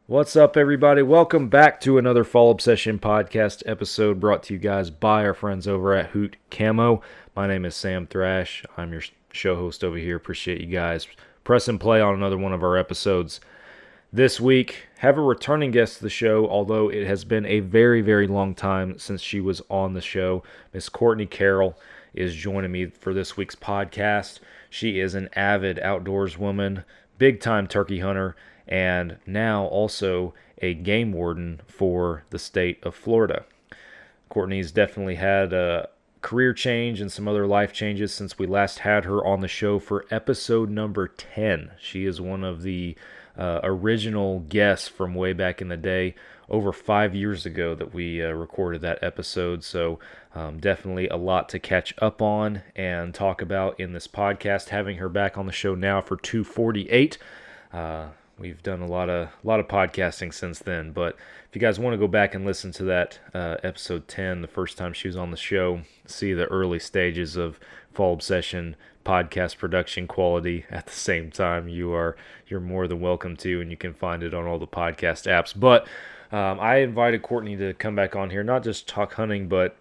What's up, everybody? Welcome back to another Fall Obsession podcast episode brought to you guys by our friends over at Hoot Camo. My name is Sam Thrash. I'm your show host over here. Appreciate you guys pressing play on another one of our episodes. This week, have a returning guest to the show, although it has been a very, very long time since she was on the show. Miss Courtney Carroll is joining me for this week's podcast. She is an avid outdoors woman, big-time turkey hunter, and now also a game warden for the state of Florida. Courtney's definitely had a career change and some other life changes since we last had her on the show for episode number 10. She is one of the original guests from way back in the day, over 5 years ago that we recorded that episode. So definitely a lot to catch up on and talk about in this podcast. Having her back on the show now for 248. We've done a lot of podcasting since then, but if you guys want to go back and listen to that episode 10, the first time she was on the show, see the early stages of Fall Obsession podcast production quality at the same time, you're more than welcome to, and you can find it on all the podcast apps. But I invited Courtney to come back on here, not just talk hunting, but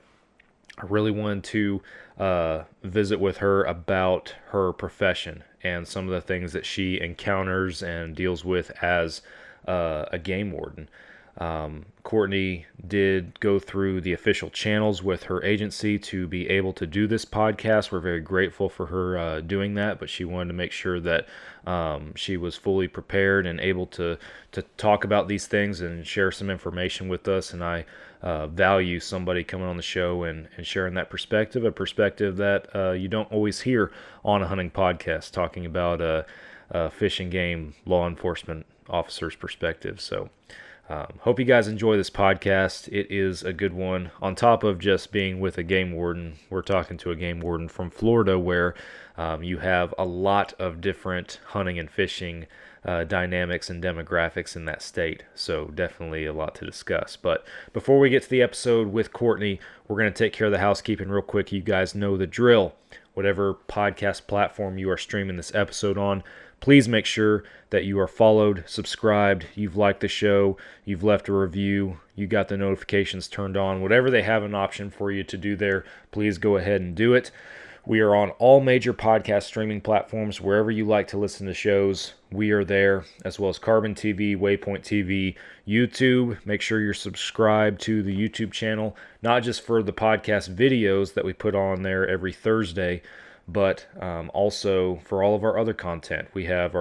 I really wanted to visit with her about her profession and some of the things that she encounters and deals with as a game warden. Courtney did go through the official channels with her agency to be able to do this podcast. We're very grateful for her doing that, but she wanted to make sure that she was fully prepared and able to talk about these things and share some information with us. And I value somebody coming on the show and sharing that perspective, a perspective that you don't always hear on a hunting podcast, talking about a fish and game law enforcement officer's perspective. So hope you guys enjoy this podcast. It is a good one. On top of just being with a game warden, we're talking to a game warden from Florida where you have a lot of different hunting and fishing dynamics and demographics in that state. So definitely a lot to discuss. But before we get to the episode with Courtney, we're going to take care of the housekeeping real quick. You guys know the drill. Whatever podcast platform you are streaming this episode on, please make sure that you are followed, subscribed, you've liked the show, you've left a review, you got the notifications turned on. Whatever they have an option for you to do there, please go ahead and do it. We are on all major podcast streaming platforms. Wherever you like to listen to shows, we are there, as well as Carbon TV, Waypoint TV, YouTube. Make sure you're subscribed to the YouTube channel, not just for the podcast videos that we put on there every Thursday, but also for all of our other content. We have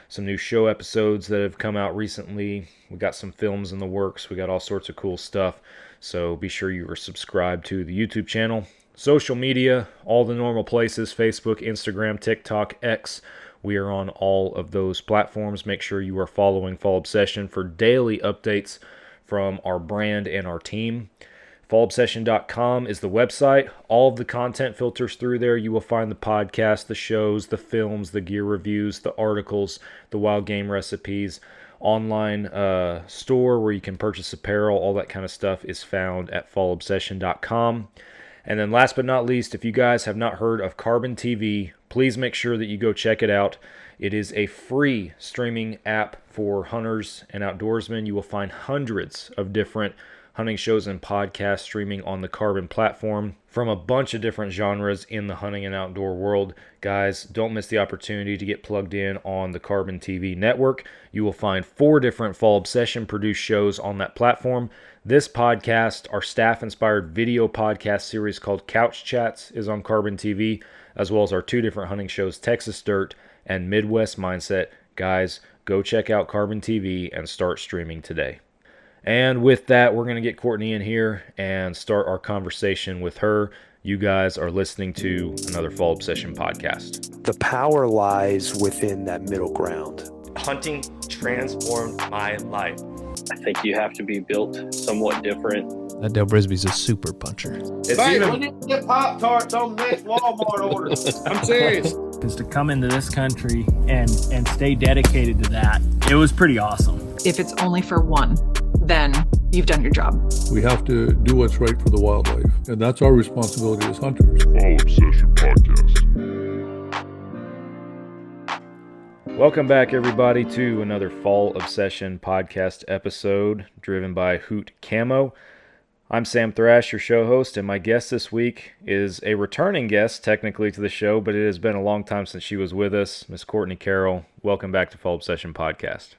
some new show episodes that have come out recently. We got some films in the works. We got all sorts of cool stuff. So be sure you are subscribed to the YouTube channel. Social media, all the normal places, Facebook, Instagram, TikTok, X. We are on all of those platforms. Make sure you are following Fall Obsession for daily updates from our brand and our team. FallObsession.com is the website. All of the content filters through there. You will find the podcast, the shows, the films, the gear reviews, the articles, the wild game recipes. Online store where you can purchase apparel, all that kind of stuff is found at FallObsession.com. And then last but not least, if you guys have not heard of Carbon TV, please make sure that you go check it out. It is a free streaming app for hunters and outdoorsmen. You will find hundreds of different hunting shows and podcasts streaming on the Carbon platform from a bunch of different genres in the hunting and outdoor world. Guys, don't miss the opportunity to get plugged in on the Carbon TV network. You will find 4 different Fall Obsession produced shows on that platform. This podcast, our staff-inspired video podcast series called Couch Chats, is on Carbon TV, as well as our 2 different hunting shows, Texas Dirt and Midwest Mindset. Guys, go check out Carbon TV and start streaming today. And with that, we're going to get Courtney in here and start our conversation with her. You guys are listening to another Fall Obsession podcast. The power lies within that middle ground. Hunting transformed my life. I think you have to be built somewhat different. That Dale Brisby's a super puncher. When you get Pop-Tarts on the next Walmart order. I'm serious. Because to come into this country and stay dedicated to that, it was pretty awesome. If it's only for one, then you've done your job. We have to do what's right for the wildlife, and that's our responsibility as hunters. Fall Obsession Podcast. Welcome back, everybody, to another Fall Obsession podcast episode driven by Hoot Camo. I'm Sam Thrash, your show host, and my guest this week is a returning guest, technically, to the show, but it has been a long time since she was with us, Miss Courtney Carroll. Welcome back to Fall Obsession podcast.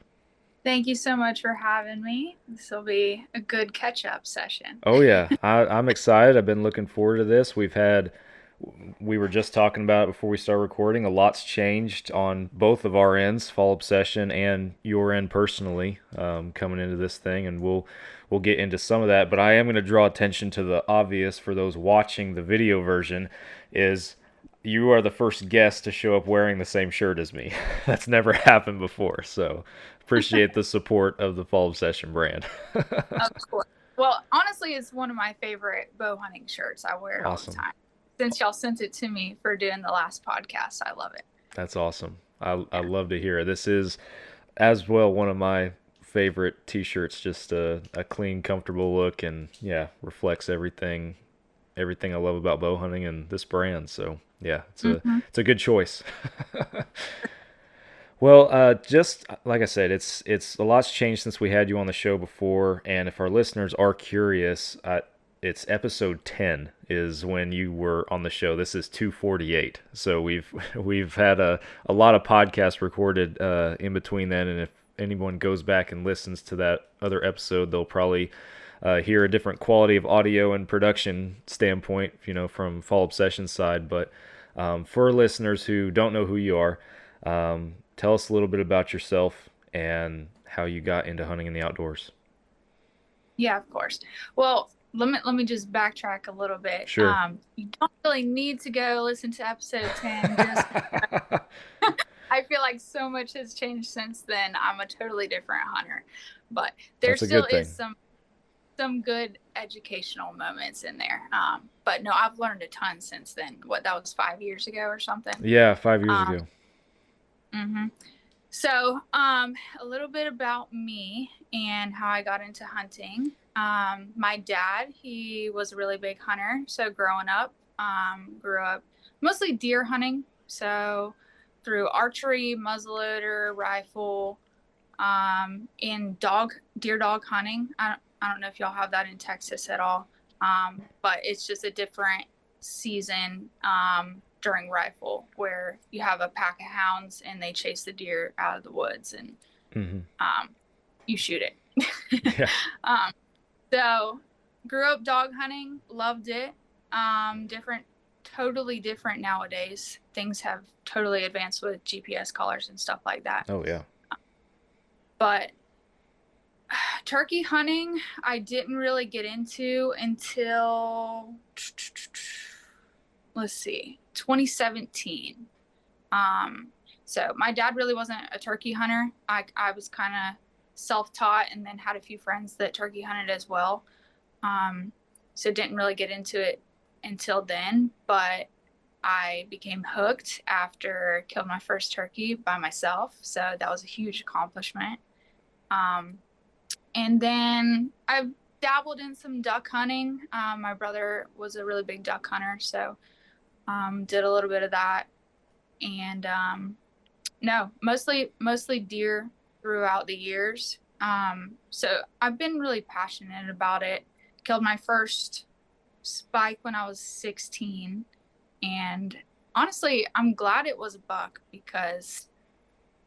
Thank you so much for having me. This will be a good catch-up session. Oh, yeah. I'm excited. I've been looking forward to this. We were just talking about it before we started recording. A lot's changed on both of our ends, Fall Obsession and your end personally, coming into this thing, and we'll get into some of that. But I am going to draw attention to the obvious for those watching the video version is you are the first guest to show up wearing the same shirt as me. That's never happened before, so appreciate the support of the Fall Obsession brand. Of course. Well, honestly, it's one of my favorite bow hunting shirts. I wear it all the time. Since y'all sent it to me for doing the last podcast, I love it. That's awesome. I love to hear it. This is, as well, one of my favorite t-shirts. Just a clean, comfortable look, and yeah, reflects everything I love about bow hunting and this brand. So yeah, it's a good choice. Well, just like I said, it's a lot's changed since we had you on the show before, and if our listeners are curious, it's episode 10 is when you were on the show. This is 248. So we've had a lot of podcasts recorded in between then, and if anyone goes back and listens to that other episode, they'll probably hear a different quality of audio and production standpoint, from Fall Obsession's side. But for listeners who don't know who you are, tell us a little bit about yourself and how you got into hunting in the outdoors. Yeah, of course. Well, let me just backtrack a little bit. Sure. You don't really need to go listen to episode 10. I feel like so much has changed since then. I'm a totally different hunter, but there still is some good educational moments in there. But no, I've learned a ton since then. That was 5 years ago or something? Yeah, 5 years ago. Mm-hmm. So, a little bit about me and how I got into hunting. My dad, he was a really big hunter. So growing up, grew up mostly deer hunting. So through archery, muzzleloader, rifle, and deer dog hunting. I don't know if y'all have that in Texas at all. But it's just a different season, during rifle where you have a pack of hounds and they chase the deer out of the woods and, you shoot it. Yeah. So grew up dog hunting, loved it. Totally different nowadays. Things have totally advanced with GPS collars and stuff like that. Oh yeah. But turkey hunting, I didn't really get into until, 2017. So my dad really wasn't a turkey hunter. I was kind of self-taught and then had a few friends that turkey hunted as well. So didn't really get into it until then, but I became hooked after killed my first turkey by myself. So that was a huge accomplishment. And then I've dabbled in some duck hunting. My brother was a really big duck hunter, so did a little bit of that. And no, mostly deer throughout the years. So I've been really passionate about it. Killed my first spike when I was 16. And honestly, I'm glad it was a buck because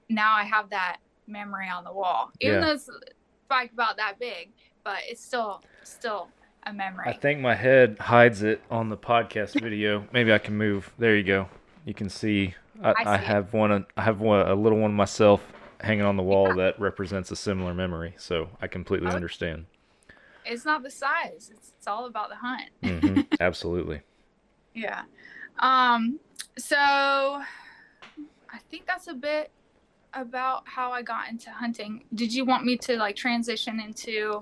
now I have that memory on the wall. Even though it's a spike about that big, but it's still a memory. I think my head hides it on the podcast video. Maybe I can move. There you go. You can see. I have one. I have a little one myself hanging on the wall that represents a similar memory. So I completely understand. It's not the size. It's all about the hunt. Mm-hmm. Absolutely. Yeah. So I think that's a bit about how I got into hunting. Did you want me to transition into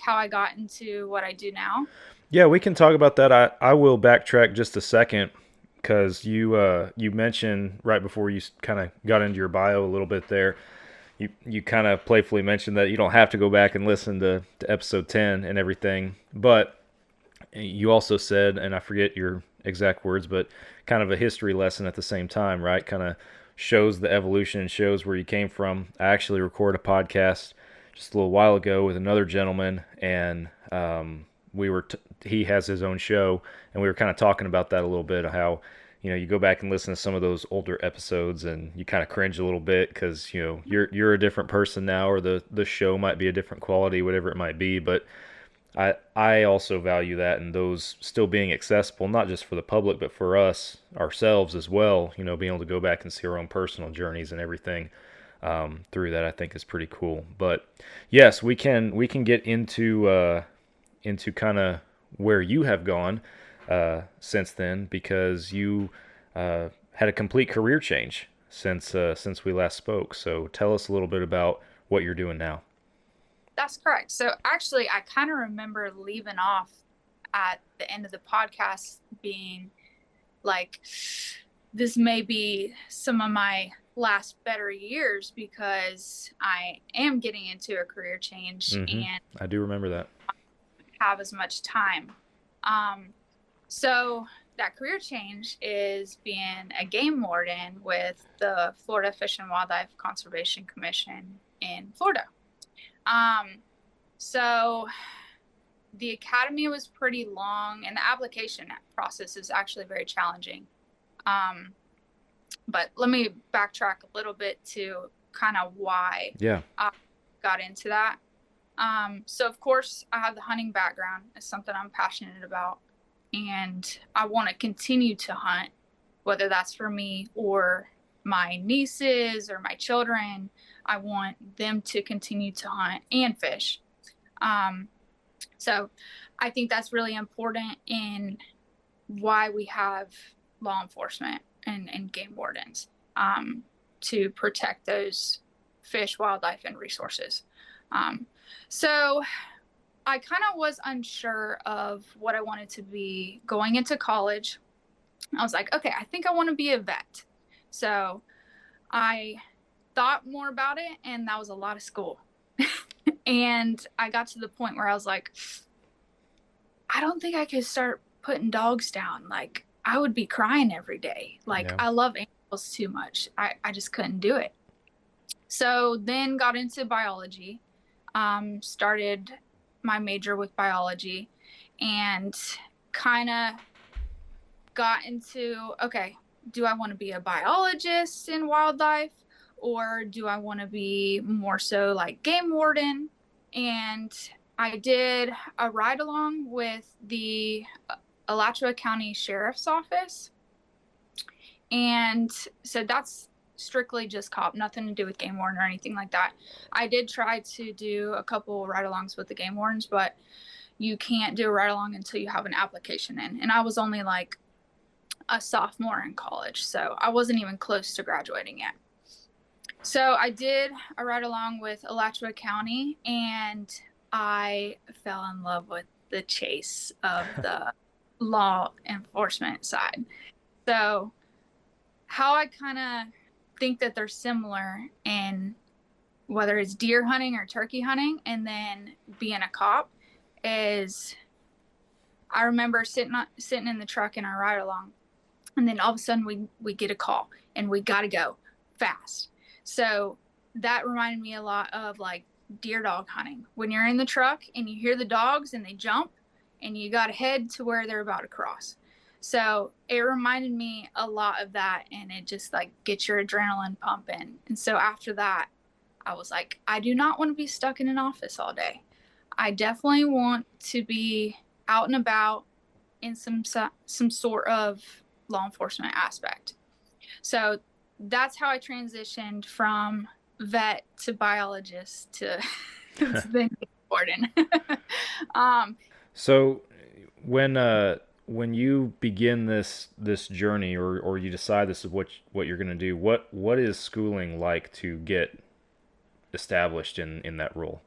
how I got into what I do now? Yeah, we can talk about that. I will backtrack just a second because you mentioned right before you kind of got into your bio a little bit there, you kind of playfully mentioned that you don't have to go back and listen to episode 10 and everything, but you also said, and I forget your exact words, but kind of a history lesson at the same time, right? Kind of shows the evolution and shows where you came from. I actually recorded a podcast just a little while ago with another gentleman, and he has his own show, and we were kind of talking about that a little bit, how, you go back and listen to some of those older episodes and you kind of cringe a little bit because, you're a different person now, or the show might be a different quality, whatever it might be. But I also value that, and those still being accessible, not just for the public, but for us ourselves as well, being able to go back and see our own personal journeys and everything through that, I think is pretty cool. But yes, we can get into kind of where you have gone since then, because you had a complete career change since we last spoke. So tell us a little bit about what you're doing now. That's correct. So actually, I kind of remember leaving off at the end of the podcast being like, this may be some of my last better years, because I am getting into a career change and I do remember that. have as much time. So that career change is being a game warden with the Florida Fish and Wildlife Conservation Commission in Florida. So the academy was pretty long, and the application process is actually very challenging. But let me backtrack a little bit to kind of why I got into that. So of course I have the hunting background. It's something I'm passionate about, and I want to continue to hunt, whether that's for me or my nieces or my children. I want them to continue to hunt and fish. So I think that's really important in why we have law enforcement and game wardens, to protect those fish, wildlife, and resources. So I kind of was unsure of what I wanted to be going into college. I was like, okay, I think I want to be a vet. So I thought more about it, and that was a lot of school. And I got to the point where I was like, I don't think I could start putting dogs down. Like, I would be crying every day. Like, I love animals too much. I just couldn't do it. So then got into biology, started my major with biology, and kind of got into, okay, do I want to be a biologist in wildlife, or do I want to be more so like game warden? And I did a ride along with the Alachua County Sheriff's Office. And so that's strictly just cop, nothing to do with game warden or anything like that. I did try to do a couple ride-alongs with the game wardens, but you can't do a ride-along until you have an application in. And I was only like a sophomore in college, so I wasn't even close to graduating yet. So I did a ride-along with Alachua County, and I fell in love with the chase of the law enforcement side. So how I kind of think that they're similar in whether it's deer hunting or turkey hunting, and then being a cop, is I remember sitting in the truck in our ride along, and then all of a sudden we get a call and we got to go fast. So that reminded me a lot of like deer dog hunting. When you're in the truck and you hear the dogs and they jump, and you got to head to where they're about to cross. So it reminded me a lot of that, and it just like gets your adrenaline pumping. And so after that, I was like, I do not want to be stuck in an office all day. I definitely want to be out and about in some sort of law enforcement aspect. So that's how I transitioned from vet to biologist to then warden. So when you begin this journey, or you decide this is what you're going to do, what is schooling like to get established in that role?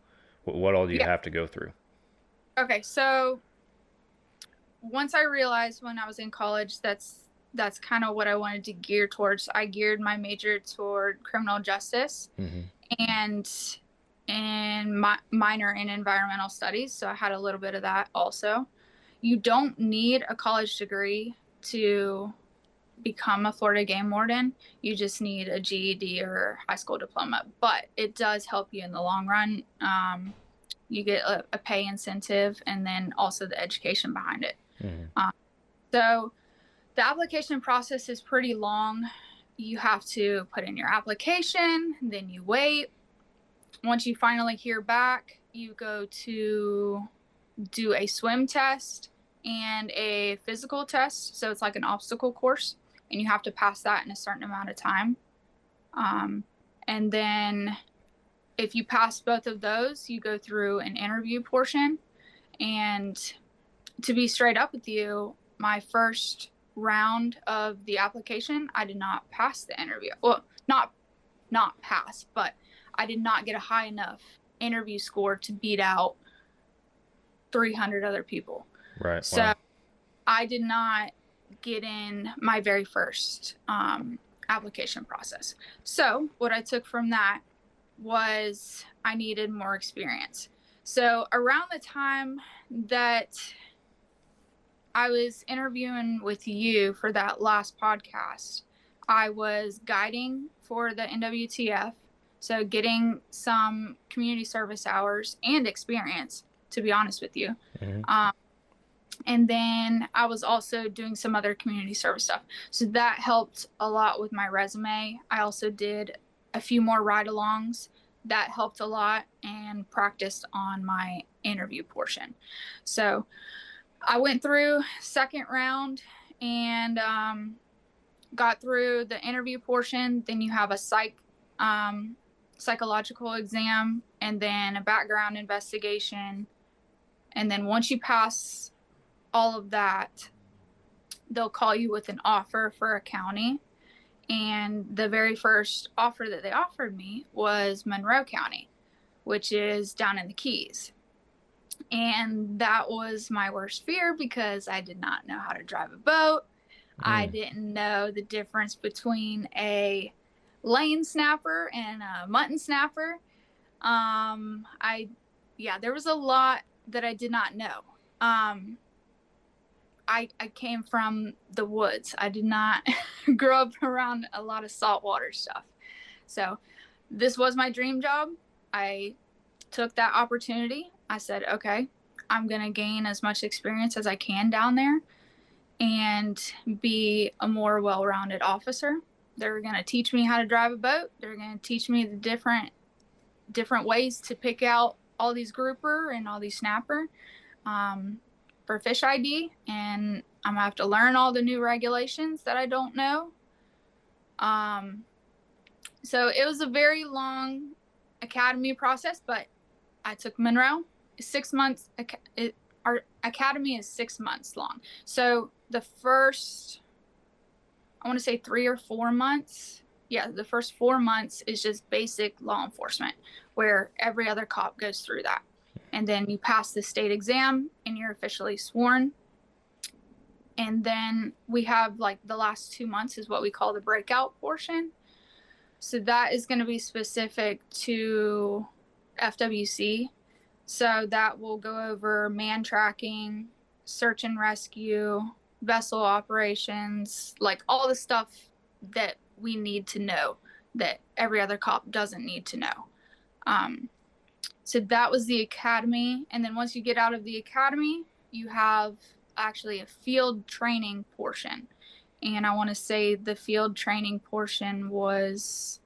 What all do you have to go through? Okay, so once I realized when I was in college that's kind of what I wanted to gear towards, I geared my major toward criminal justice and my minor in environmental studies. So I had a little bit of that also. You don't need a college degree to become a Florida Game Warden. You just need a GED or high school diploma, but it does help you in the long run. You get a pay incentive and then also the education behind it. So the application process is pretty long. You have to put in your application, then you wait. Once you finally hear back, you go to do a swim test and a physical test. So it's like an obstacle course, and you have to pass that in a certain amount of time. And then if you pass both of those, you go through an interview portion. And to be straight up with you, my first round of the application, I did not pass the interview. Well, not pass, but I did not get a high enough interview score to beat out 300 other people. Right. So I did not get in my very first application process. So what I took from that was I needed more experience. So around the time that I was interviewing with you for that last podcast, I was guiding for the NWTF. So getting some community service hours and experience, to be honest with you. And then I was also doing some other community service stuff. So that helped a lot with my resume. I also did a few more ride-alongs. That helped a lot, and practiced on my interview portion. So I went through second round and got through the interview portion. Then you have a psychological exam, and then a background investigation. And then once you pass all of that, they'll call you with an offer for a county. And the very first offer that they offered me was Monroe County, which is down in the Keys. And that was my worst fear because I did not know how to drive a boat. I didn't know the difference between a lane snapper and a mutton snapper. There was a lot that I did not know. I came from the woods. I did not grow up around a lot of saltwater stuff. So this was my dream job. I took that opportunity. I said, okay, I'm going to gain as much experience as I can down there and be a more well-rounded officer. They're going to teach me how to drive a boat. They're going to teach me the different ways to pick out all these grouper and all these snapper for fish ID. And I'm going to have to learn all the new regulations that I don't know. So it was a very long academy process, but I took Monroe. 6 months. Our academy is 6 months long. So the first, I want to say 3 or 4 months. Yeah, the first 4 months is just basic law enforcement, where every other cop goes through that. And then you pass the state exam and you're officially sworn. And then we have like the last 2 months is what we call the breakout portion. So that is going to be specific to FWC. So that will go over man tracking, search and rescue, vessel operations, like all the stuff that we need to know that every other cop doesn't need to know. So that was the academy. And then once you get out of the academy, you have actually a field training portion. And I want to say the field training portion was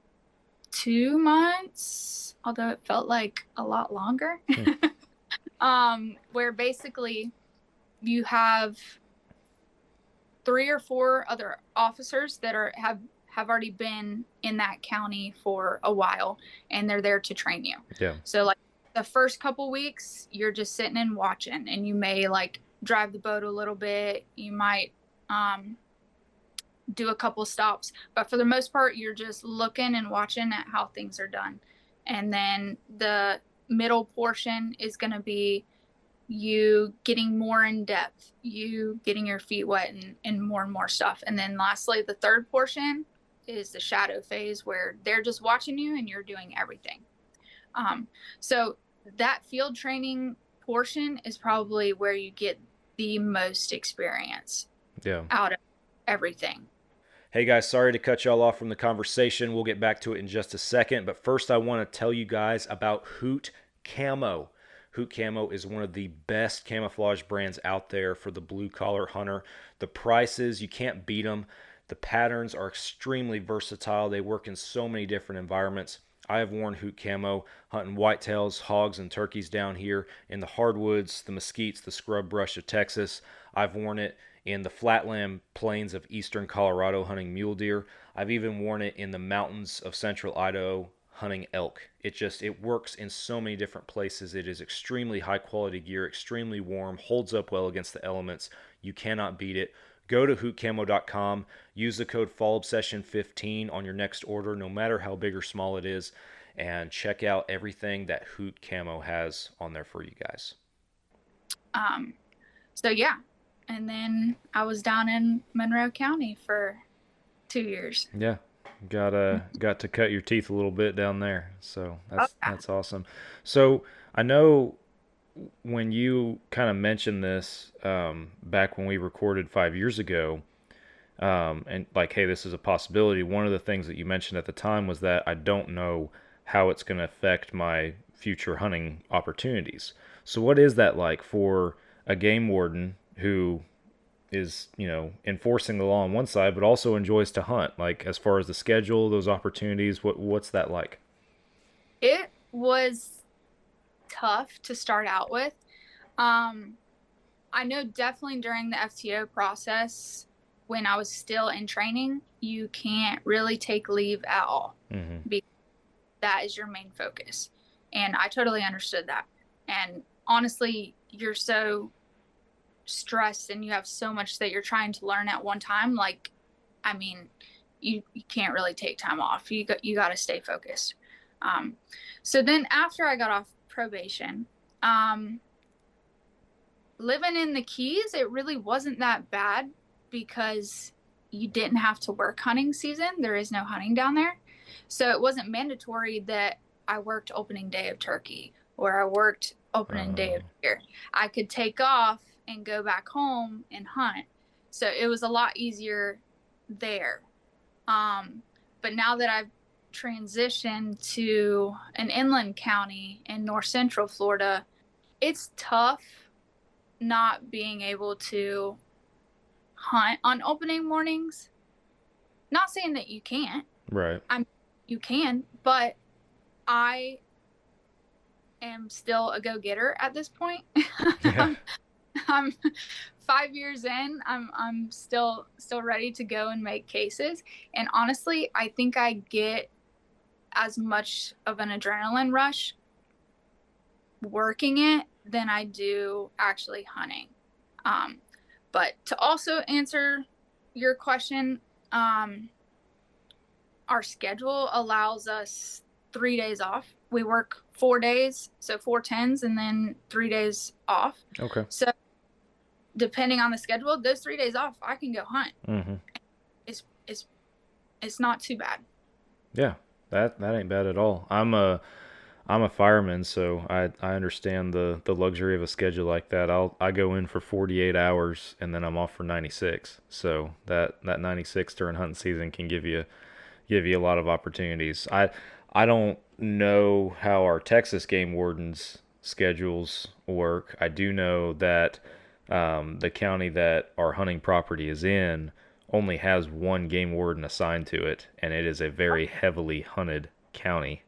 2 months, although it felt like a lot longer. Where basically you have 3 or 4 other officers that have already been in that county for a while, and they're there to train you. Yeah. So like the first couple weeks, you're just sitting and watching, and you may like drive the boat a little bit. You might do a couple stops, but for the most part, you're just looking and watching at how things are done. And then the middle portion is going to be you getting more in depth, you getting your feet wet and more stuff. And then lastly, the third portion is the shadow phase, where they're just watching you and you're doing everything. So that field training portion is probably where you get the most experience out of everything. Hey guys, sorry to cut y'all off from the conversation. We'll get back to it in just a second, but first I want to tell you guys about Hoot Camo. Hoot Camo is one of the best camouflage brands out there for the blue-collar hunter. The prices, you can't beat them. The patterns are extremely versatile. They work in so many different environments. I have worn Hoot Camo hunting whitetails, hogs, and turkeys down here in the hardwoods, the mesquites, the scrub brush of Texas. I've worn it in the flatland plains of eastern Colorado hunting mule deer. I've even worn it in the mountains of central Idaho hunting elk. It works in so many different places. It is extremely high quality gear, extremely warm, holds up well against the elements. You cannot beat it. Go to hootcamo.com, use the code FallObsession15 on your next order, no matter how big or small it is, and check out everything that Hoot Camo has on there for you guys. So yeah, and then I was down in Monroe County for 2 years. Yeah, got to cut your teeth a little bit down there, so that's awesome. So I know when you kind of mentioned this back when we recorded 5 years ago, and like, hey, this is a possibility. One of the things that you mentioned at the time was that I don't know how it's going to affect my future hunting opportunities. So what is that like for a game warden who is, enforcing the law on one side, but also enjoys to hunt? Like, as far as the schedule, those opportunities, what's that like? It was tough to start out with. I know definitely during the FTO process, when I was still in training, you can't really take leave at all, because that is your main focus. And I totally understood that. And honestly, you're so stressed and you have so much that you're trying to learn at one time. Like, I mean, you can't really take time off. You got to stay focused. So then after I got off probation, living in the Keys, it really wasn't that bad because you didn't have to work hunting season. There is no hunting down there. So it wasn't mandatory that I worked opening day of turkey or I worked opening day of deer. I could take off and go back home and hunt. So it was a lot easier there. But now that I've transitioned to an inland county in north central Florida, it's tough not being able to hunt on opening mornings. Not saying that you can't. Right. You can, but I am still a go-getter at this point. Yeah. I'm 5 years in. I'm still ready to go and make cases. And honestly, I think I get as much of an adrenaline rush working it than I do actually hunting. But to also answer your question, our schedule allows us 3 days off. We work 4 days, so 4 tens, and then 3 days off. Okay. So depending on the schedule, those 3 days off, I can go hunt. It's not too bad. Yeah, that ain't bad at all. I'm a fireman, so I understand the luxury of a schedule like that. I go in for 48 hours and then I'm off for 96. So that 96 during hunting season can give you a lot of opportunities. I don't know how our Texas game wardens schedules work. I do know that the county that our hunting property is in only has one game warden assigned to it, and it is a very heavily hunted county,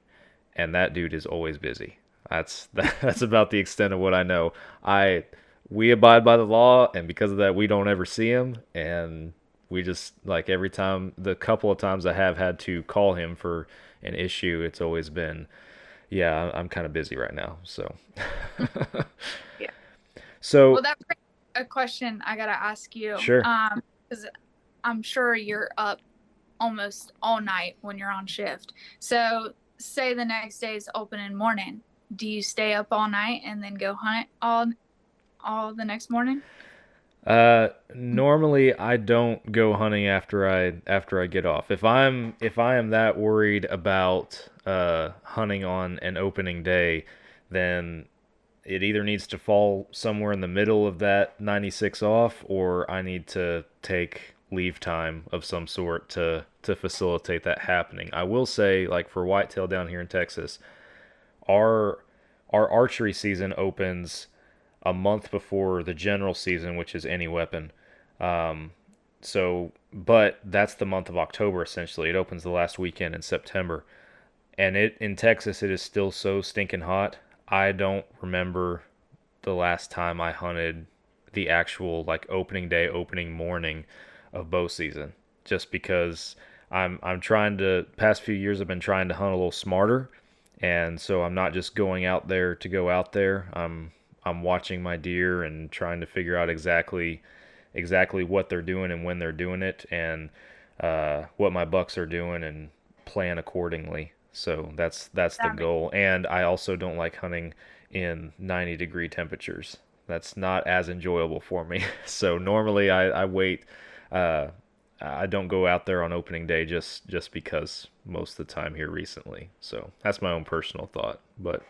and that dude is always busy. That's about the extent of what I know. We abide by the law, and because of that, we don't ever see him, and we just, like, every time, the couple of times I have had to call him for an issue, it's always been, yeah, I'm kind of busy right now, so. Yeah. So. Well, that's a question I got to ask you. Sure. Because I'm sure you're up almost all night when you're on shift. So say the next day is opening morning. Do you stay up all night and then go hunt all the next morning? Normally I don't go hunting after I get off. If I am that worried about hunting on an opening day, then it either needs to fall somewhere in the middle of that 96 off, or I need to take leave time of some sort to facilitate that happening. I will say, like for whitetail down here in Texas, our archery season opens a month before the general season, which is any weapon. But that's the month of October essentially. It opens the last weekend in September. And in Texas, it is still so stinking hot. I don't remember the last time I hunted the actual like opening day, opening morning of bow season. Just because I'm trying to, past few years I've been trying to hunt a little smarter, and so I'm not just going out there to go out there. I'm watching my deer and trying to figure out exactly what they're doing and when they're doing it, and what my bucks are doing, and plan accordingly. So that's the goal. And I also don't like hunting in 90-degree temperatures. That's not as enjoyable for me. So normally I wait. I don't go out there on opening day just because most of the time here recently. So that's my own personal thought. But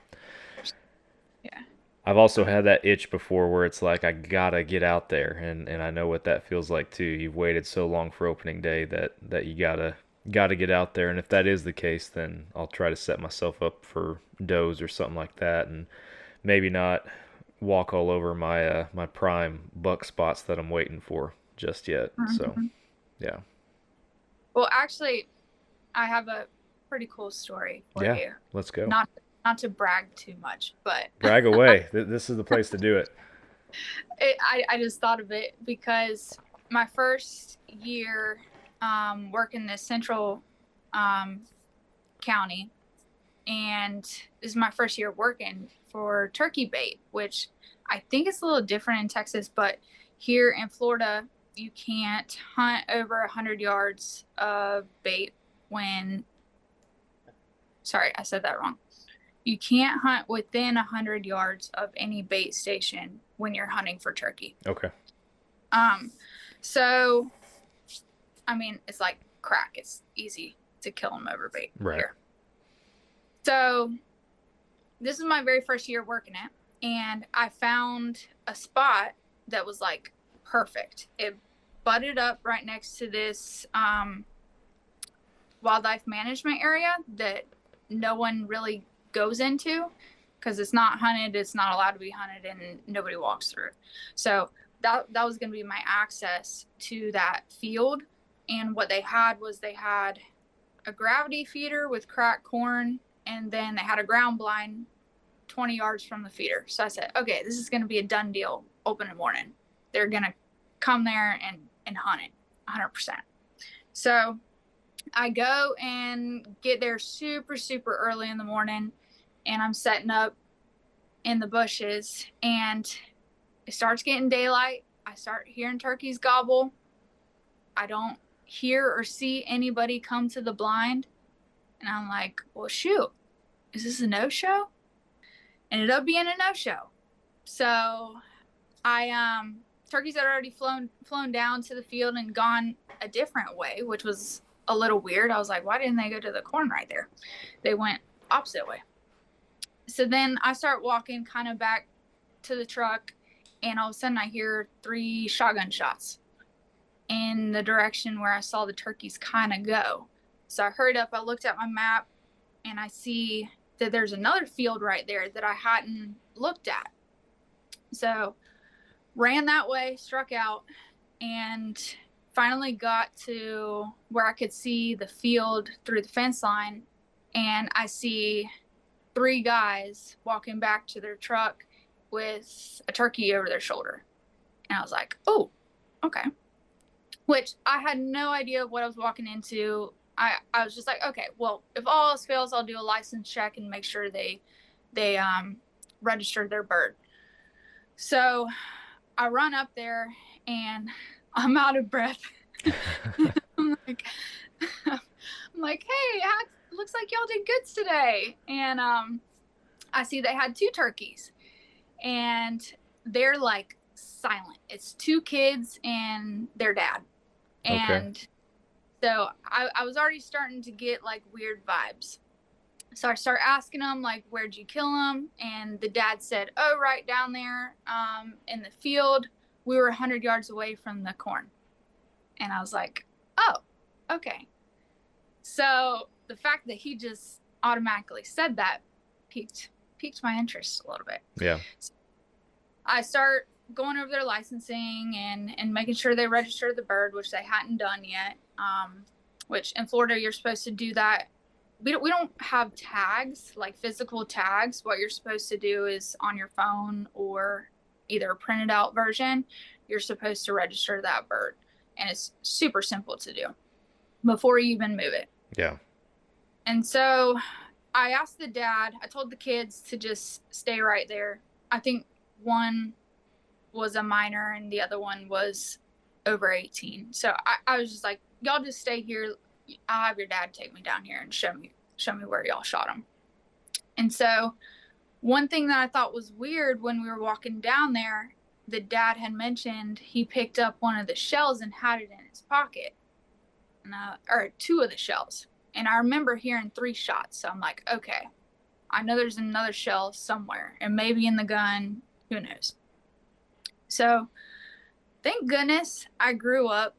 Yeah. I've also had that itch before where it's like I gotta get out there, and I know what that feels like too. You've waited so long for opening day that you gotta get out there, and if that is the case, then I'll try to set myself up for does or something like that, and maybe not walk all over my my prime buck spots that I'm waiting for just yet. So yeah. Well, actually, I have a pretty cool story for you. Let's go. Not to brag too much, but brag away. This is the place to do it. I just thought of it because my first year working this central county, and this is my first year working for turkey bait, which I think is a little different in Texas, but here in Florida, you can't hunt over 100 yards of bait when, sorry, I said that wrong. You can't hunt within 100 yards of any bait station when you're hunting for turkey. Okay. So, I mean, it's like crack. It's easy to kill them over bait here. So, this is my very first year working it, and I found a spot that was like perfect. It butted up right next to this wildlife management area that no one really goes into because it's not hunted, it's not allowed to be hunted, and nobody walks through it. So that was going to be my access to that field. And what they had was they had a gravity feeder with cracked corn, and then they had a ground blind 20 yards from the feeder. So I said, okay, this is going to be a done deal. Open in the morning, they're going to come there and hunt it 100%. So I go and get there super, super early in the morning, and I'm setting up in the bushes, and it starts getting daylight. I start hearing turkeys gobble. I don't hear or see anybody come to the blind. And I'm like, well, shoot, is this a no-show? Ended up being a no-show. So turkeys had already flown down to the field and gone a different way, which was a little weird. I was like, why didn't they go to the corn right there? They went opposite way. So then I start walking kind of back to the truck, and all of a sudden I hear 3 shotgun shots in the direction where I saw the turkeys kind of go. So I hurried up, I looked at my map, and I see that there's another field right there that I hadn't looked at. So ran that way, struck out, and finally got to where I could see the field through the fence line, and I see 3 guys walking back to their truck with a turkey over their shoulder. And I was like, oh, okay. Which I had no idea what I was walking into. I was just like, okay, well, if all else fails, I'll do a license check and make sure they registered their bird. So I run up there, and I'm out of breath. I'm like, hey, looks like y'all did good today. And I see they had 2 turkeys, and they're like silent. It's 2 kids and their dad. And so I was already starting to get like weird vibes. So I start asking them, like, where'd you kill them? And the dad said, oh, right down there in the field. We were 100 yards away from the corn. And I was like, oh, okay. So the fact that he just automatically said that piqued my interest a little bit. Yeah. So I start going over their licensing and making sure they register the bird, which they hadn't done yet. Which in Florida, you're supposed to do that. We don't have tags, like physical tags. What you're supposed to do is on your phone or either a printed out version, you're supposed to register that bird. And it's super simple to do before you even move it. Yeah. And so I asked the dad, I told the kids to just stay right there. I think one was a minor and the other one was over 18. So I was just like, y'all just stay here. I'll have your dad take me down here and show me where y'all shot him. And so one thing that I thought was weird when we were walking down there, the dad had mentioned he picked up one of the shells and had it in his pocket. Or 2 of the shells. And I remember hearing 3 shots. So I'm like, okay, I know there's another shell somewhere and maybe in the gun, who knows? So thank goodness I grew up,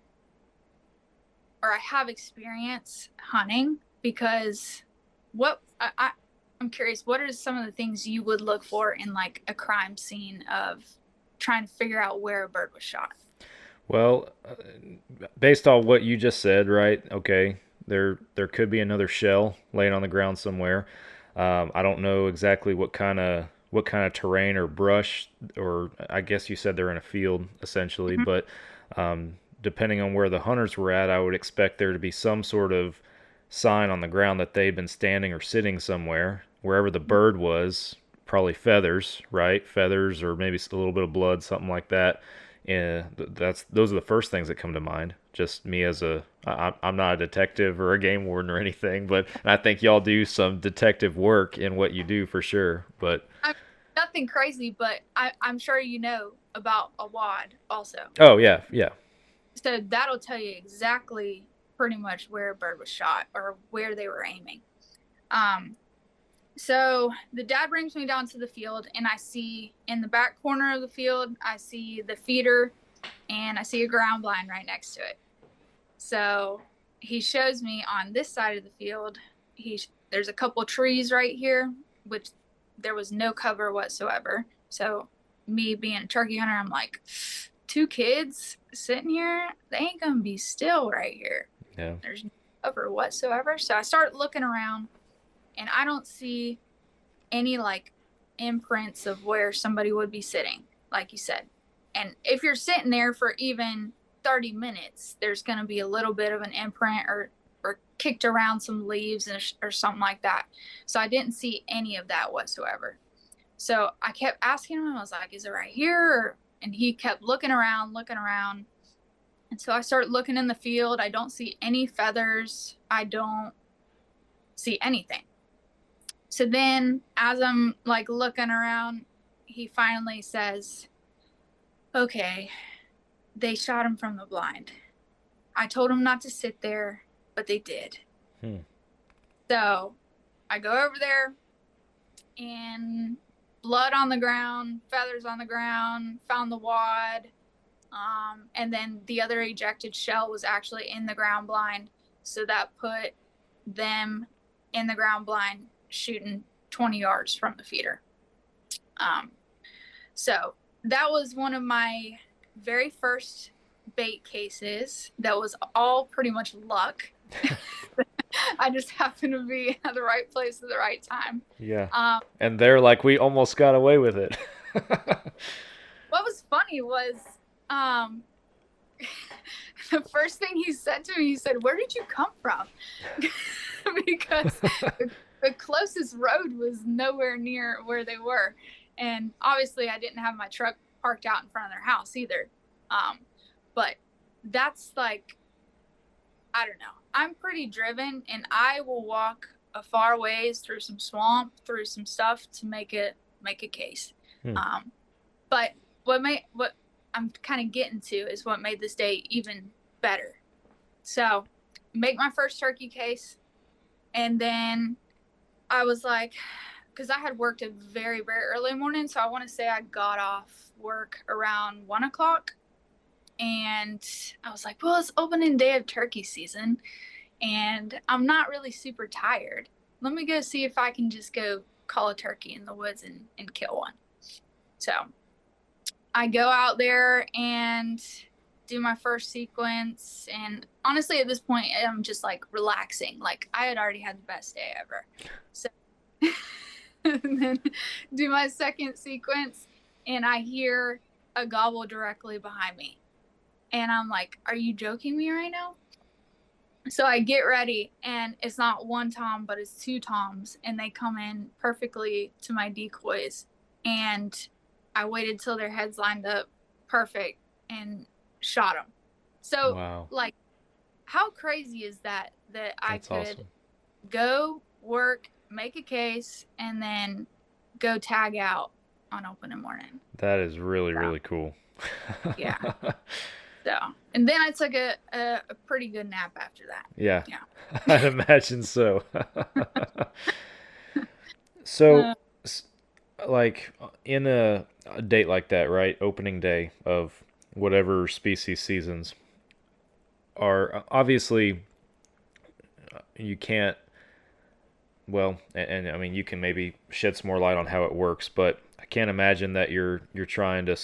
or I have experience hunting, because I'm curious, what are some of the things you would look for in like a crime scene of trying to figure out where a bird was shot? Well, based on what you just said, right? Okay, there could be another shell laying on the ground somewhere. I don't know exactly what kind of terrain or brush, or I guess you said they're in a field essentially, but depending on where the hunters were at, I would expect there to be some sort of sign on the ground that they'd been standing or sitting somewhere. Wherever the bird was, probably feathers, right? Feathers, or maybe a little bit of blood, something like that. Yeah, those are the first things that come to mind. Just me as I'm not a detective or a game warden or anything, but I think y'all do some detective work in what you do for sure. But nothing crazy, but I'm sure you know about a wad also. Oh yeah. So that'll tell you exactly pretty much where a bird was shot or where they were aiming. So the dad brings me down to the field, and I see in the back corner of the field, I see the feeder and I see a ground blind right next to it. So he shows me on this side of the field, there's a couple trees right here, which there was no cover whatsoever. So me being a turkey hunter, I'm like, 2 kids sitting here, they ain't gonna be still right here. Yeah. There's no cover whatsoever. So I start looking around, and I don't see any like imprints of where somebody would be sitting, like you said. And if you're sitting there for even 30 minutes, there's going to be a little bit of an imprint or kicked around some leaves or something like that. So I didn't see any of that whatsoever. So I kept asking him, I was like, is it right here? And he kept looking around. And so I started looking in the field. I don't see any feathers. I don't see anything. So then as I'm like looking around, he finally says, okay, they shot him from the blind. I told him not to sit there, but they did. So I go over there, and blood on the ground, feathers on the ground, found the wad. And then the other ejected shell was actually in the ground blind. So that put them in the ground blind shooting 20 yards from the feeder. So that was one of my very first bait cases. That was all pretty much luck. I just happened to be at the right place at the right time. Yeah. And they're like, we almost got away with it. What was funny was the first thing he said to me, he said, where did you come from? Because the closest road was nowhere near where they were. And obviously I didn't have my truck parked out in front of their house either. But that's like, I don't know. I'm pretty driven, and I will walk a far ways through some swamp, through some stuff to make a case. But what I'm kind of getting to is what made this day even better. So make my first turkey case. And then I was like, because I had worked a very, very early morning. So I want to say I got off work around 1 o'clock. And I was like, well, it's opening day of turkey season and I'm not really super tired. Let me go see if I can just go call a turkey in the woods and kill one. So I go out there and do my first sequence. And honestly, at this point, I'm just like relaxing. Like I had already had the best day ever. So and then do my second sequence and I hear a gobble directly behind me. And I'm like, are you joking me right now? So I get ready and it's not one tom, but it's two toms. And they come in perfectly to my decoys. And I waited till their heads lined up perfect and shot them. So Wow. like, how crazy is that That's I could awesome. go work, make a case, and then go tag out on opening morning. That is really, really cool. Yeah. So, and then I took a pretty good nap after that. Yeah. Yeah. I'd imagine so. So, like in a date like that, right? Opening day of whatever species seasons are obviously you can't. Well, and I mean you can maybe shed some more light on how it works, but I can't imagine that you're trying to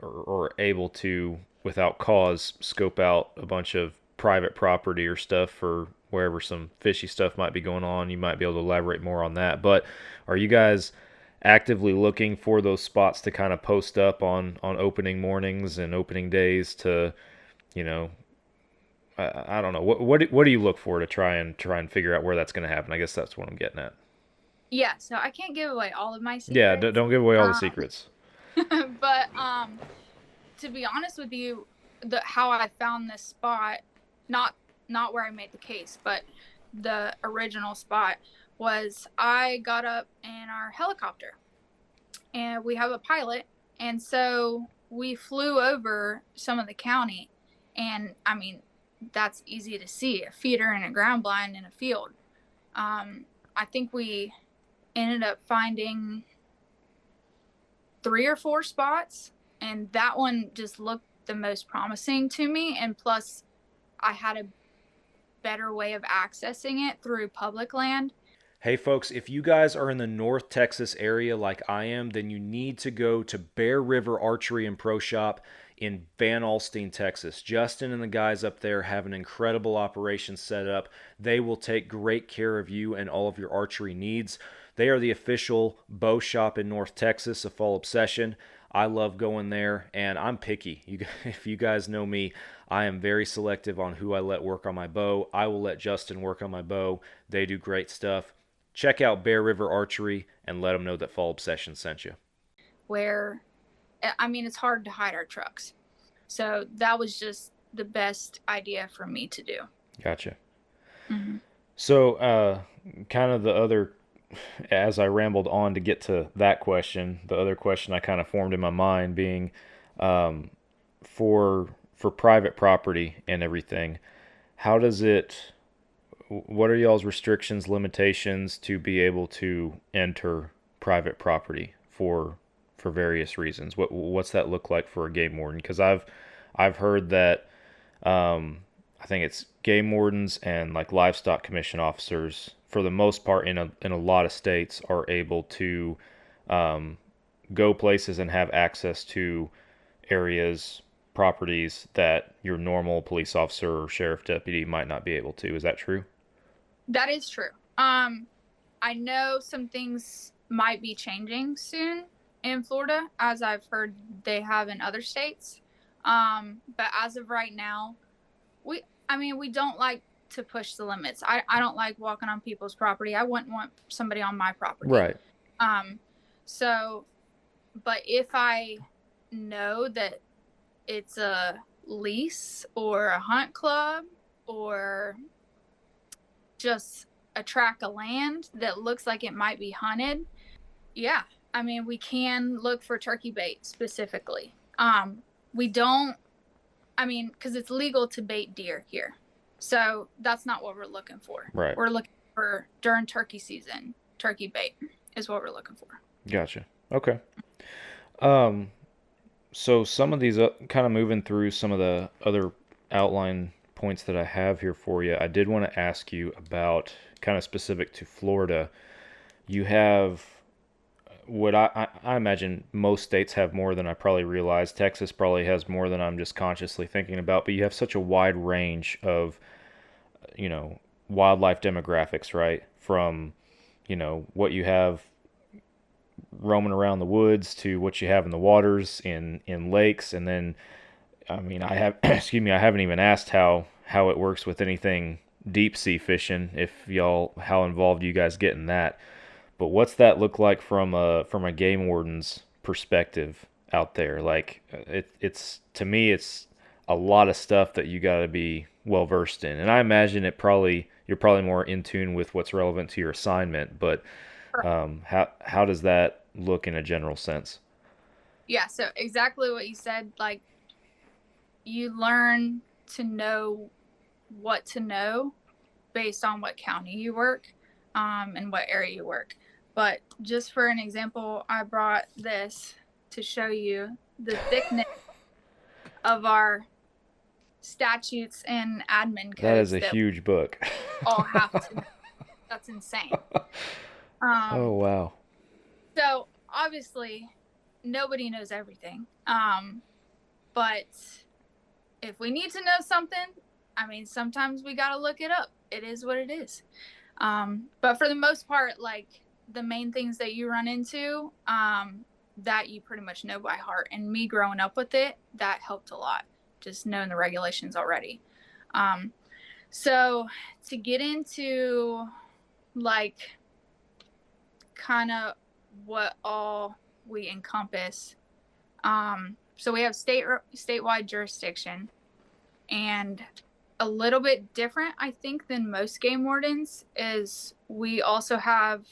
or able to without cause scope out a bunch of private property or stuff for wherever some fishy stuff might be going on. You might be able to elaborate more on that. But are you guys actively looking for those spots to kind of post up on opening mornings and opening days to, you know, I don't know. What do you look for to try and figure out where that's going to happen? I guess that's what I'm getting at. Yeah, so I can't give away all of my secrets. Yeah, don't give away all the secrets. But to be honest with you, how I found this spot, not where I made the case, but the original spot was I got up in our helicopter and we have a pilot. And so we flew over some of the county and I mean, that's easy to see, a feeder and a ground blind in a field. I think we ended up finding 3 or 4 spots and that one just looked the most promising to me. And plus I had a better way of accessing it through public land. Hey folks, if you guys are in the North Texas area like I am, then you need to go to Bear River Archery and Pro Shop in Van Alstyne, Texas. Justin and the guys up there have an incredible operation set up. They will take great care of you and all of your archery needs. They are the official bow shop in North Texas, a Fall Obsession. I love going there, and I'm picky. If you guys know me, I am very selective on who I let work on my bow. I will let Justin work on my bow. They do great stuff. Check out Bear River Archery and let them know that Fall Obsession sent you. Where, I mean, it's hard to hide our trucks. So that was just the best idea for me to do. Gotcha. Mm-hmm. So, kind of the other, as I rambled on to get to that question, the other question I kind of formed in my mind being, for private property and everything, how does it, what are y'all's restrictions, limitations to be able to enter private property for various reasons? What's that look like for a game warden? Because I've heard that I think it's game wardens and like livestock commission officers, for the most part, in a lot of states, are able to go places and have access to areas, properties that your normal police officer or sheriff deputy might not be able to. Is that true? That is true. I know some things might be changing soon in Florida, as I've heard they have in other states. But as of right now, we don't like to push the limits. I don't like walking on people's property. I wouldn't want somebody on my property. Right. So, but if I know that it's a lease or a hunt club or just a tract of land that looks like it might be hunted, yeah, I mean, we can look for turkey bait specifically. We don't, I mean, because it's legal to bait deer here. So that's not what we're looking for. Right. We're looking for, during turkey season, turkey bait is what we're looking for. Gotcha. Okay. So some of these, kind of moving through some of the other outline points that I have here for you, I did want to ask you about, kind of specific to Florida. You have what I imagine most states have more than I probably realize. Texas probably has more than I'm just consciously thinking about, but you have such a wide range of, wildlife demographics, right? From, what you have roaming around the woods to what you have in the waters, in lakes, and then, I mean, I have, excuse me, I haven't even asked how it works with anything deep sea fishing, how involved you guys get in that. But what's that look like from a game warden's perspective out there? Like, it's to me, it's a lot of stuff that you got to be well versed in, and I imagine you're probably more in tune with what's relevant to your assignment. But how does that look in a general sense? Yeah, so exactly what you said. Like, you learn to know what to know based on what county you work, and what area you work. But just for an example, I brought this to show you the thickness of our statutes and admin codes. That is a huge book. All have to. That's insane. Oh, wow. So obviously, nobody knows everything. But if we need to know something, I mean, sometimes we got to look it up. It is what it is. But for the most part, like, the main things that you run into, that you pretty much know by heart. And me growing up with it, that helped a lot, just knowing the regulations already. So to get into, like, kind of what all we encompass, so we have statewide jurisdiction, and a little bit different, I think, than most game wardens is we also have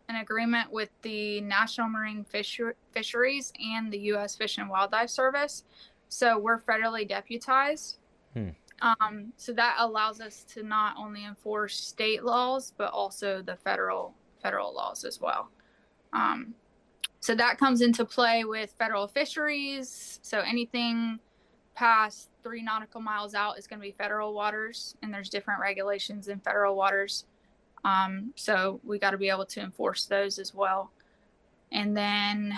an agreement with the National Marine Fisheries and the U.S. Fish and Wildlife Service. So we're federally deputized. So that allows us to not only enforce state laws, but also the federal laws as well. So that comes into play with federal fisheries. So anything past 3 nautical miles out is going to be federal waters, and there's different regulations in federal waters. So we got to be able to enforce those as well. And then,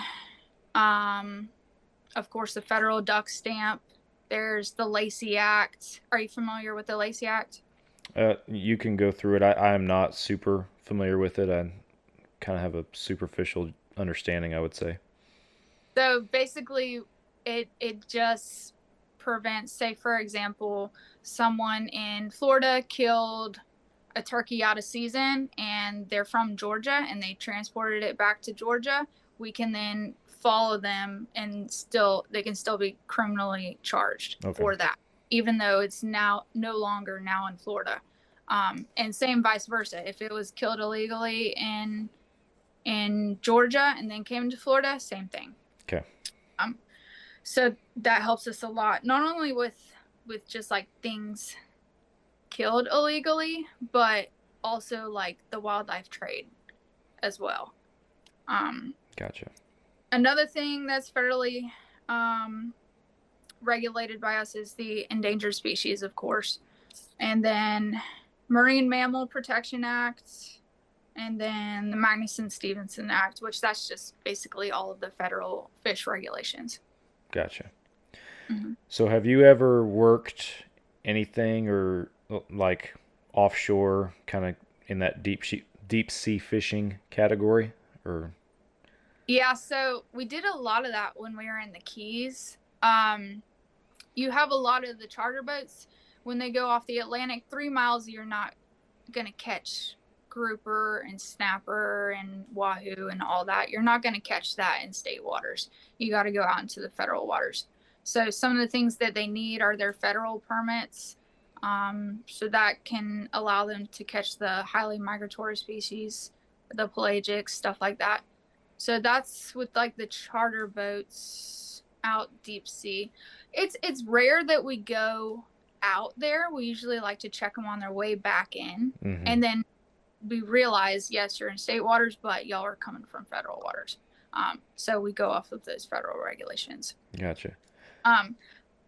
of course, the federal duck stamp. There's the Lacey Act. Are you familiar with the Lacey Act? You can go through it. I am not super familiar with it. I kind of have a superficial understanding, I would say. So basically, it just prevents, say, for example, someone in Florida killed a turkey out of season and they're from Georgia and they transported it back to Georgia. We can then follow them and they can still be criminally charged for that, even though it's now no longer now in Florida. And same vice versa. If it was killed illegally in Georgia and then came to Florida, same thing. Okay. So that helps us a lot, not only with just like things killed illegally, but also like the wildlife trade as well. Gotcha. Another thing that's federally regulated by us is the endangered species, of course, and then Marine Mammal Protection Act, and then the Magnuson-Stevenson Act, which that's just basically all of the federal fish regulations. Gotcha. Mm-hmm. So have you ever worked anything or like offshore, kind of in that deep sea fishing category, or? Yeah, so we did a lot of that when we were in the Keys. You have a lot of the charter boats when they go off the Atlantic 3 miles. You're not gonna catch grouper and snapper and wahoo and all that. You're not gonna catch that in state waters. You got to go out into the federal waters. So some of the things that they need are their federal permits. So that can allow them to catch the highly migratory species, the pelagic, stuff like that. So that's with like the charter boats out deep sea. It's rare that we go out there. We usually like to check them on their way back in. Mm-hmm. And then we realize, yes, you're in state waters, but y'all are coming from federal waters. So we go off of those federal regulations. Gotcha.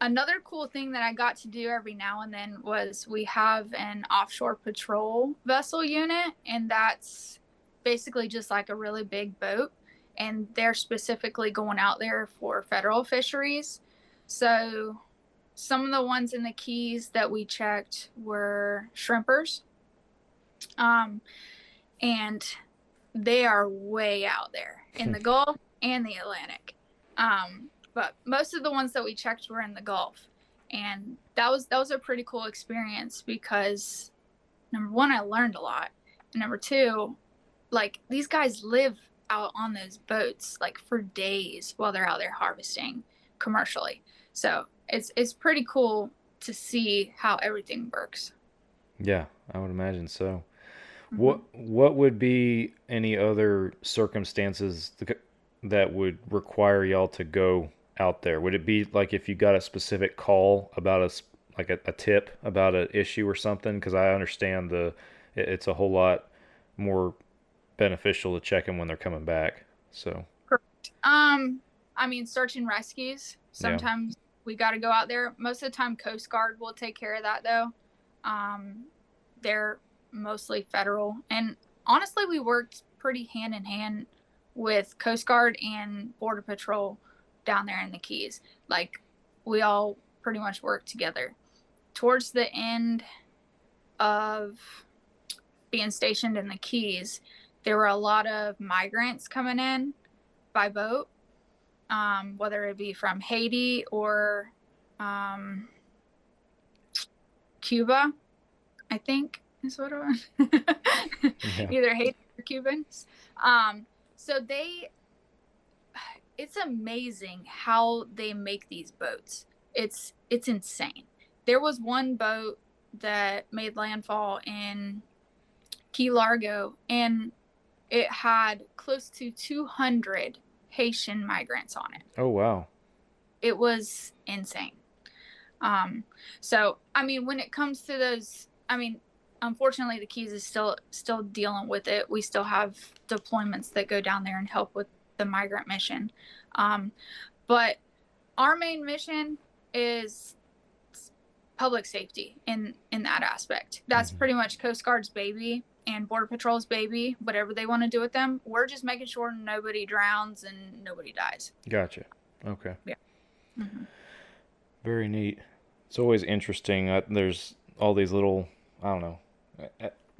Another cool thing that I got to do every now and then was we have an offshore patrol vessel unit, and that's basically just like a really big boat, and they're specifically going out there for federal fisheries. So some of the ones in the Keys that we checked were shrimpers, and they are way out there in the Gulf and the Atlantic. But most of the ones that we checked were in the Gulf, and that was a pretty cool experience because number one, I learned a lot, and number two, like these guys live out on those boats like for days while they're out there harvesting commercially. So it's pretty cool to see how everything works. Yeah, I would imagine so. Mm-hmm. What would be any other circumstances that would require y'all to go out there? Would it be like if you got a specific call about a tip about an issue or something? Because I understand it's a whole lot more beneficial to check them when they're coming back. So Correct. I mean, search and rescues. Sometimes we got to go out there. Most of the time, Coast Guard will take care of that, though. They're mostly federal, and honestly, we worked pretty hand in hand with Coast Guard and Border Patrol down there in the Keys. Like, we all pretty much worked together. Towards the end of being stationed in the Keys, there were a lot of migrants coming in by boat, whether it be from Haiti or Cuba, I think is what it was. Either Haiti or Cubans. So it's amazing how they make these boats. It's insane. There was one boat that made landfall in Key Largo, and it had close to 200 Haitian migrants on it. Oh, wow. It was insane. So, I mean, when it comes to those, I mean, unfortunately, the Keys is still dealing with it. We still have deployments that go down there and help with the migrant mission. But our main mission is public safety in that aspect. That's pretty much Coast Guard's baby and Border Patrol's baby. Whatever they want to do with them, we're just making sure nobody drowns and nobody dies. Gotcha. Okay. Yeah. Mm-hmm. Very neat. It's always interesting. There's all these little, I don't know,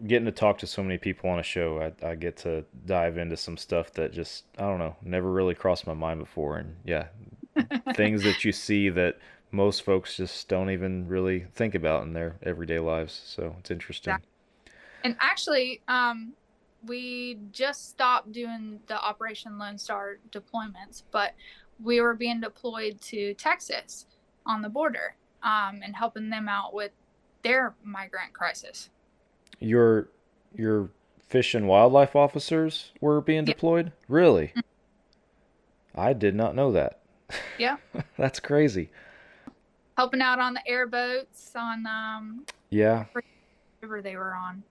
getting to talk to so many people on a show, I get to dive into some stuff that just, I don't know, never really crossed my mind before. And yeah, things that you see that most folks just don't even really think about in their everyday lives. So it's interesting. Exactly. And actually, we just stopped doing the Operation Lone Star deployments, but we were being deployed to Texas on the border, and helping them out with their migrant crisis. Your fish and wildlife officers were being deployed? Really? Mm-hmm. I did not know that. Yeah. That's crazy. Helping out on the airboats on river they were on.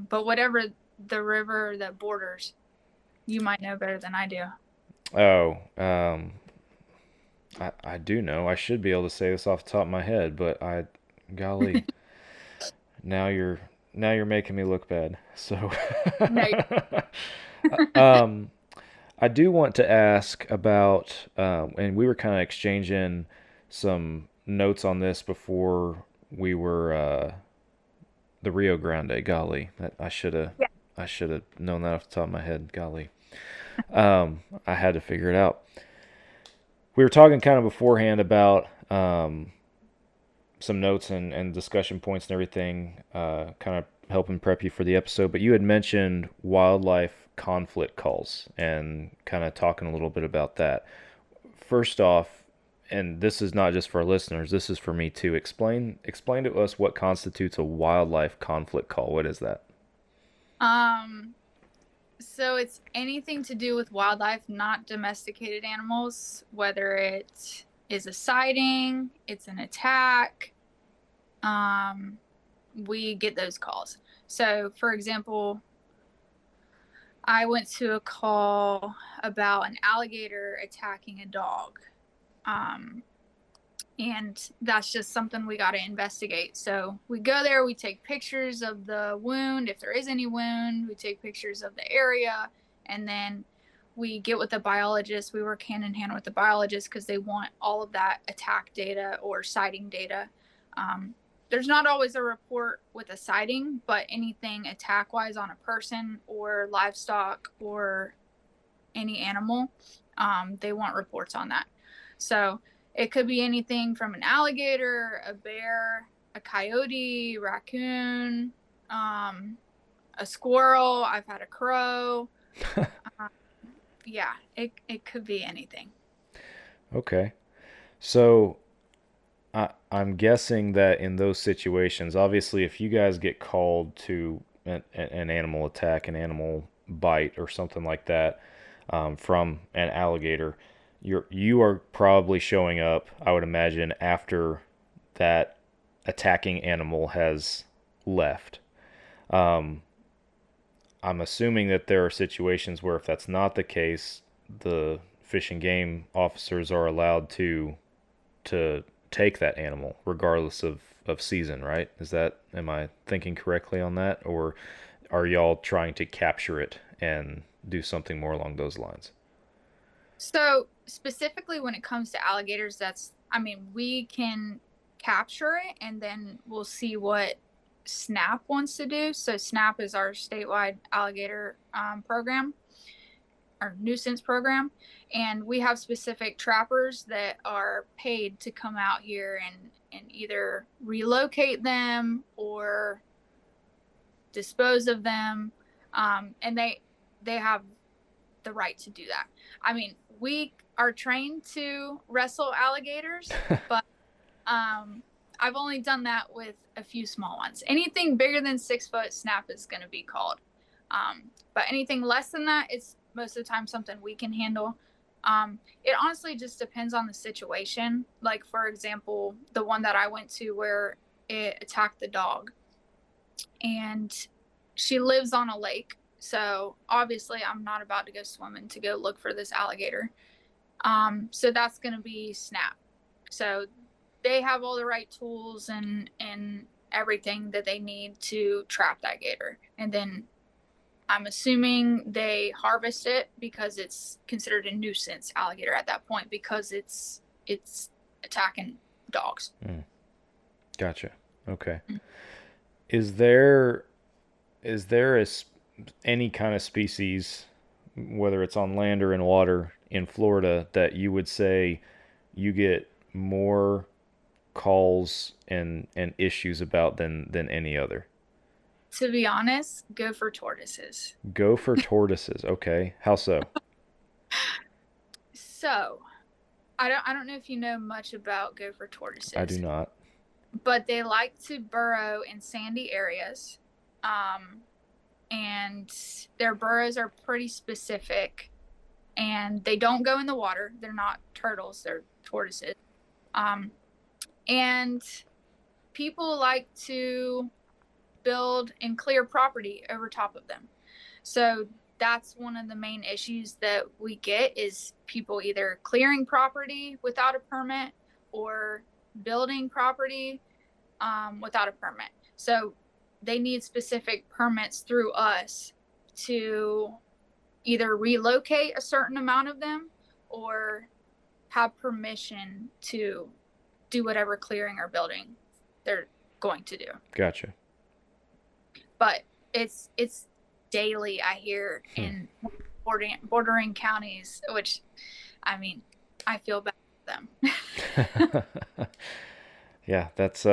But whatever the river that borders, you might know better than I do. Oh, I do know. I should be able to say this off the top of my head, but golly, now you're making me look bad. So, I do want to ask about, and we were kind of exchanging some notes on this before we were the Rio Grande. Golly, I should have known that off the top of my head. Golly, I had to figure it out. We were talking kind of beforehand about some notes and discussion points and everything, kind of helping prep you for the episode. But you had mentioned wildlife conflict calls and kind of talking a little bit about that. First off, and this is not just for our listeners, this is for me too. Explain to us what constitutes a wildlife conflict call. What is that? So it's anything to do with wildlife, not domesticated animals, whether it is a sighting, it's an attack. We get those calls. So, for example, I went to a call about an alligator attacking a dog. And that's just something we got to investigate. So we go there, we take pictures of the wound, if there is any wound, we take pictures of the area, and then we get with the biologist. We work hand in hand with the biologist because they want all of that attack data or sighting data. There's not always a report with a sighting, but anything attack-wise on a person or livestock or any animal, they want reports on that. So it could be anything from an alligator, a bear, a coyote, raccoon, a squirrel. I've had a crow. Yeah, it could be anything. Okay. So I'm guessing that in those situations, obviously, if you guys get called to an animal attack, an animal bite, or something like that from an alligator, you are probably showing up, I would imagine, after that attacking animal has left. I'm assuming that there are situations where if that's not the case, the fish and game officers are allowed to take that animal regardless of season, right? Am I thinking correctly on that? Or are y'all trying to capture it and do something more along those lines? So specifically when it comes to alligators, we can capture it and then we'll see what SNAP wants to do. So SNAP is our statewide alligator program, our nuisance program. And we have specific trappers that are paid to come out here and either relocate them or dispose of them. And they have the right to do that. I mean, we are trained to wrestle alligators, but I've only done that with a few small ones. Anything bigger than 6 foot, SNAP is going to be called. But anything less than that, it's most of the time something we can handle. It honestly just depends on the situation. Like, for example, the one that I went to where it attacked the dog, and she lives on a lake. So obviously I'm not about to go swimming to go look for this alligator. So that's going to be SNAP. So they have all the right tools and everything that they need to trap that gator. And then I'm assuming they harvest it because it's considered a nuisance alligator at that point because it's attacking dogs. Gotcha. Okay. Is there any kind of species, whether it's on land or in water, in Florida, that you would say you get more calls and issues about than any other? To be honest, gopher tortoises. Gopher tortoises. Okay. How so? So, I don't know if you know much about gopher tortoises. I do not. But they like to burrow in sandy areas. And their burrows are pretty specific. And they don't go in the water. They're not turtles, they're tortoises. And people like to build and clear property over top of them. So that's one of the main issues that we get is people either clearing property without a permit or building property without a permit. So they need specific permits through us to either relocate a certain amount of them or have permission to do whatever clearing or building they're going to do. Gotcha. But it's daily, I hear, in bordering counties, which, I mean, I feel bad for them. Yeah, that's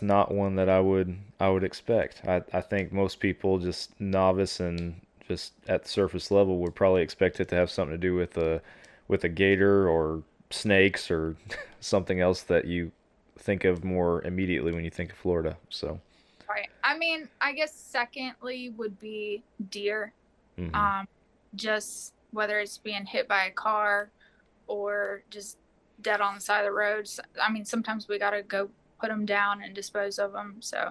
not one that I would expect. I think most people, just novice and just at the surface level, would probably expect it to have something to do with a gator or snakes or something else that you think of more immediately when you think of Florida. So right. I mean, I guess secondly would be deer. Just whether it's being hit by a car or just dead on the side of the road. I mean, sometimes we got to go put them down and dispose of them. So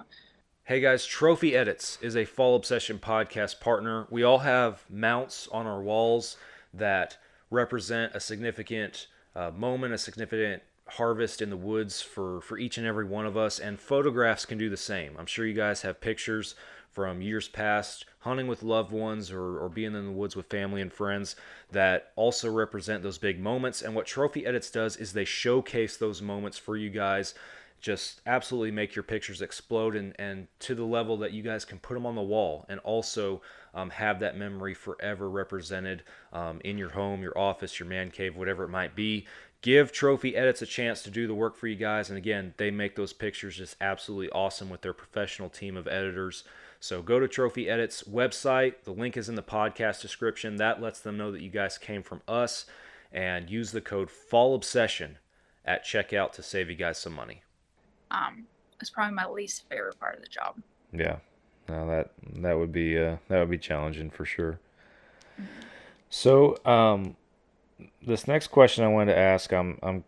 Hey guys, Trophy Edits is a Fall Obsession podcast partner. We all have mounts on our walls that represent a significant moment, a significant harvest in the woods for each and every one of us, and photographs can do the same. I'm sure you guys have pictures from years past, hunting with loved ones or being in the woods with family and friends that also represent those big moments. And what Trophy Edits does is they showcase those moments for you guys. Just absolutely make your pictures explode and to the level that you guys can put them on the wall and also have that memory forever represented in your home, your office, your man cave, whatever it might be. Give Trophy Edits a chance to do the work for you guys. And again, they make those pictures just absolutely awesome with their professional team of editors. So go to Trophy Edits website. The link is in the podcast description. That lets them know that you guys came from us. And use the code FALLOBSESSION at checkout to save you guys some money. It's probably my least favorite part of the job. Yeah, no, that would be challenging for sure. So, this next question I wanted to ask,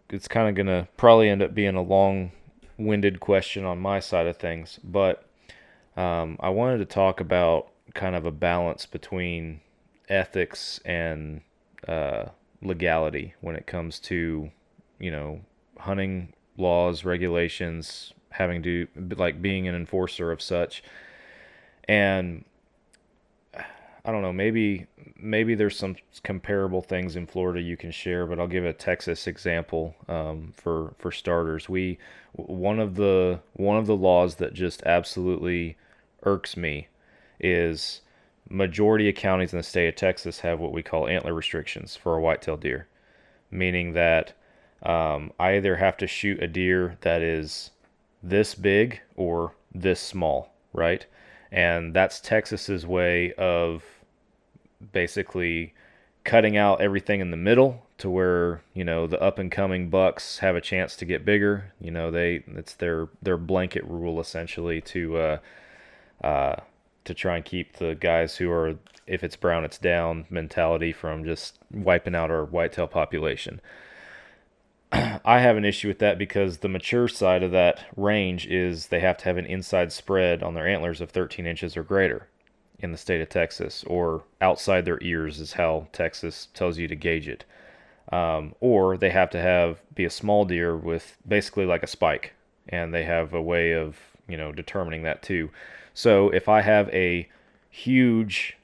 it's kind of gonna probably end up being a long-winded question on my side of things, but I wanted to talk about kind of a balance between ethics and legality when it comes to, hunting laws, regulations, having to, like, being an enforcer of such. And I don't know, maybe there's some comparable things in Florida you can share, but I'll give a Texas example for starters. One of the laws that just absolutely irks me is majority of counties in the state of Texas have what we call antler restrictions for a whitetail deer, meaning that I either have to shoot a deer that is this big or this small, right? And that's Texas's way of basically cutting out everything in the middle to where, the up and coming bucks have a chance to get bigger. It's their blanket rule essentially to try and keep the guys who are, if it's brown, it's down mentality from just wiping out our whitetail population. I have an issue with that because the mature side of that range is they have to have an inside spread on their antlers of 13 inches or greater in the state of Texas, or outside their ears is how Texas tells you to gauge it. Or they have to be a small deer with basically like a spike, and they have a way of, determining that too. So if I have a huge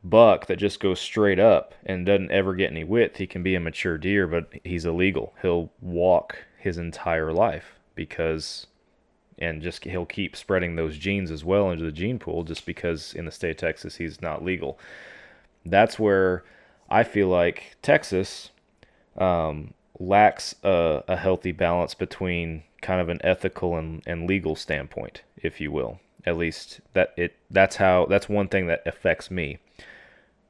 buck that just goes straight up and doesn't ever get any width, he can be a mature deer, but he's illegal. He'll walk his entire life he'll keep spreading those genes as well into the gene pool just because in the state of Texas he's not legal. That's where I feel like Texas lacks a healthy balance between kind of an ethical and legal standpoint, if you will. At least that's one thing that affects me.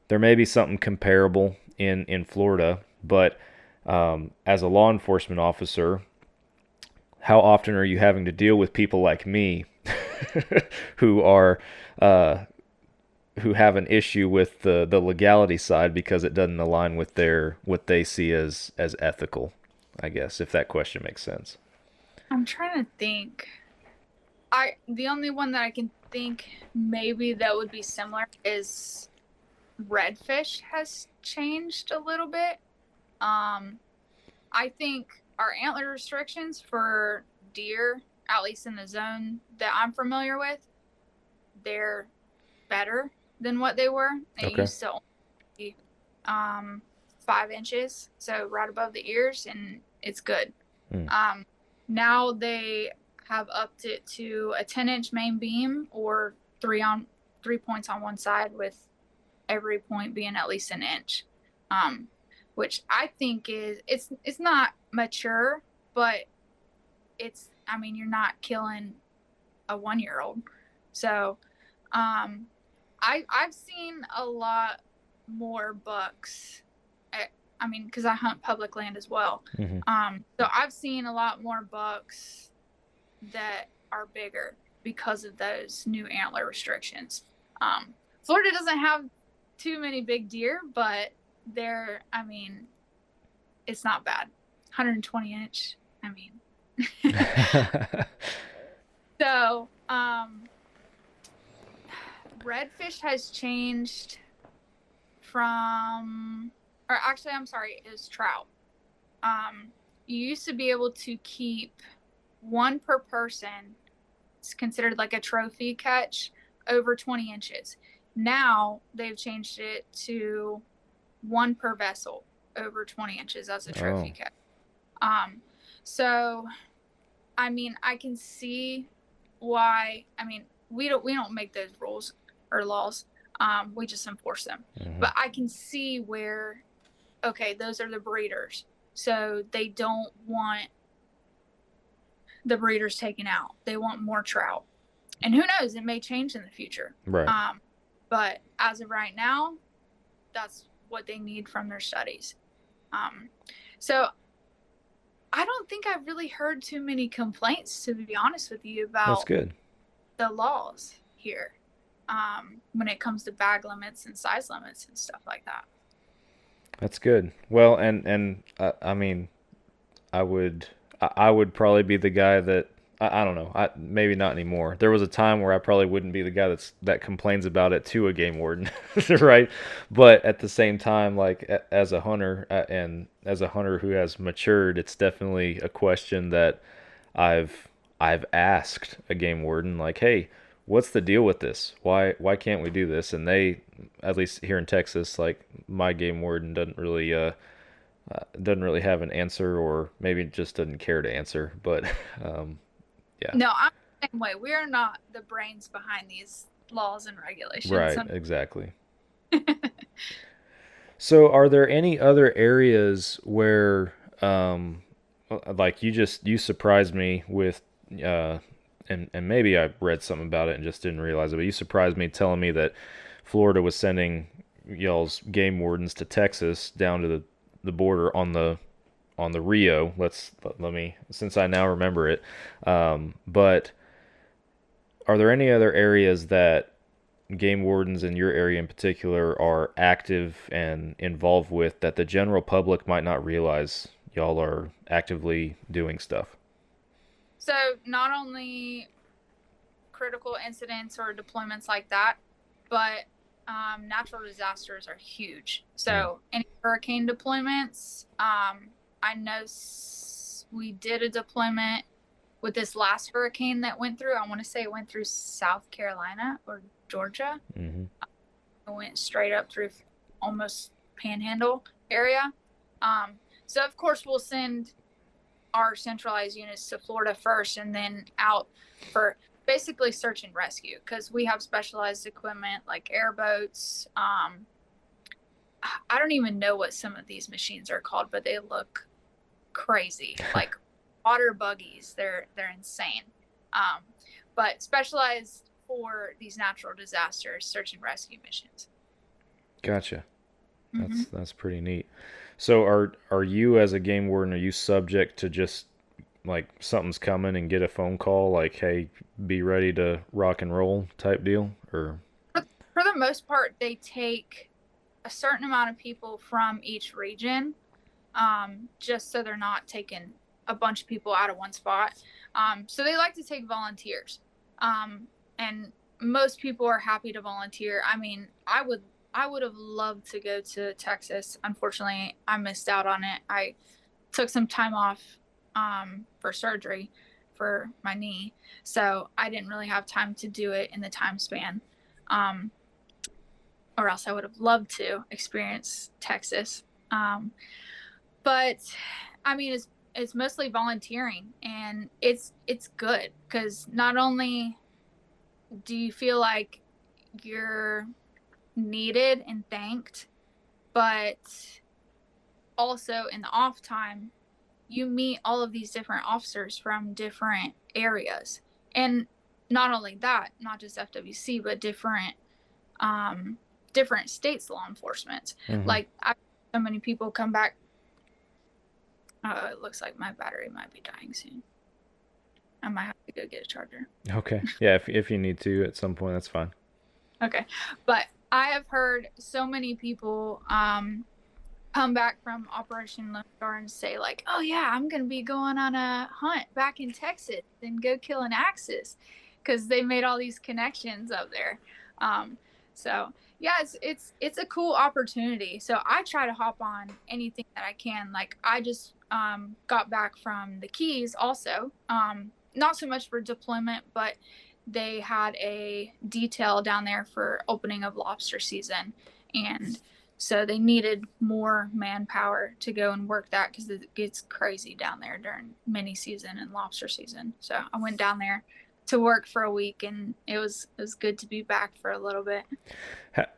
There may be something comparable in Florida, but as a law enforcement officer, how often are you having to deal with people like me who have an issue with the legality side because it doesn't align with what they see as ethical, I guess, if that question makes sense. I'm trying to think. The only one that I can think maybe that would be similar is redfish has changed a little bit. I think our antler restrictions for deer, at least in the zone that I'm familiar with, they're better than what they were. They used to only be 5 inches, so right above the ears, and it's good. Now they have upped it to a 10-inch main beam or 3 points on one side with every point being at least an inch, which I think it's not mature, but you're not killing a 1-year-old. So I've seen a lot more bucks because I hunt public land as well. So I've seen a lot more bucks that are bigger because of those new antler restrictions. Florida doesn't have too many big deer, but it's not bad. 120 inch. So, redfish has changed from, or actually, I'm sorry, it was trout. You used to be able to keep one per person. It's considered like a trophy catch over 20 inches. Now they've changed it to one per vessel over 20 inches as a trophy catch. So, I mean, I can see why. I mean, we don't make those rules or laws. We just enforce them. Mm-hmm. But I can see where, okay, those are the breeders. So they don't want the breeders taken out. They want more trout. And who knows, it may change in the future. Right. But as of right now, that's what they need from their studies. So I don't think I've really heard too many complaints, to be honest with you, about that's good. The laws here when it comes to bag limits and size limits and stuff like that. That's good. Well, and I mean, I would probably be the guy that I don't know. Maybe not anymore. There was a time where I probably wouldn't be the guy that complains about it to a game warden, right? But at the same time, like as a hunter and as a hunter who has matured, it's definitely a question that I've asked a game warden, like, hey, what's the deal with this? Why can't we do this? And they, at least here in Texas, like my game warden doesn't really have an answer, or maybe just doesn't care to answer. But yeah. No, I'm the same way. We are not the brains behind these laws and regulations. Right, exactly. So are there any other areas where like you surprised me with and maybe I read something about it and just didn't realize it, but you surprised me telling me that Florida was sending y'all's game wardens to Texas down to the border on the Rio. Let me, since I now remember it. But are there any other areas that game wardens in your area in particular are active and involved with that the general public might not realize y'all are actively doing stuff? So not only critical incidents or deployments like that, but natural disasters are huge. So any hurricane deployments, I know we did a deployment with this last hurricane that went through. I want to say it went through South Carolina or Georgia. Mm-hmm. It went straight up through almost Panhandle area. So of course we'll send our centralized units to Florida first and then out for basically search and rescue, because we have specialized equipment like airboats. I don't even know what some of these machines are called, but they look crazy, like water buggies. They're insane. But specialized for these natural disasters, search and rescue missions. Gotcha. That's pretty neat. So are you, as a game warden, are you subject to just like something's coming and get a phone call like, hey, be ready to rock and roll type deal? Or for the most part, they take a certain amount of people from each region, just so they're not taking a bunch of people out of one spot. So they like to take volunteers. And most people are happy to volunteer. I mean, I would have loved to go to Texas. Unfortunately, I missed out on it. I took some time off for surgery for my knee, so I didn't really have time to do it in the time span. Or else I would have loved to experience Texas. But I mean, it's mostly volunteering, and it's good because not only do you feel like you're needed and thanked, but also in the off time you meet all of these different officers from different areas, and not only that, not just FWC, but different states law enforcement. Mm-hmm. Like so many people come back. It looks like my battery might be dying soon. I might have to go get a charger. Okay. Yeah, if you need to at some point, that's fine. Okay. But I have heard so many people come back from Operation Lone Star and say like, oh yeah, I'm going to be going on a hunt back in Texas and go kill an Axis, because they made all these connections up there. So yeah, it's a cool opportunity. So I try to hop on anything that I can. Like I just got back from the Keys also. Not so much for deployment, but they had a detail down there for opening of lobster season, and so they needed more manpower to go and work that because it gets crazy down there during mini season and lobster season. So I went down there to work for a week, and it was good to be back for a little bit.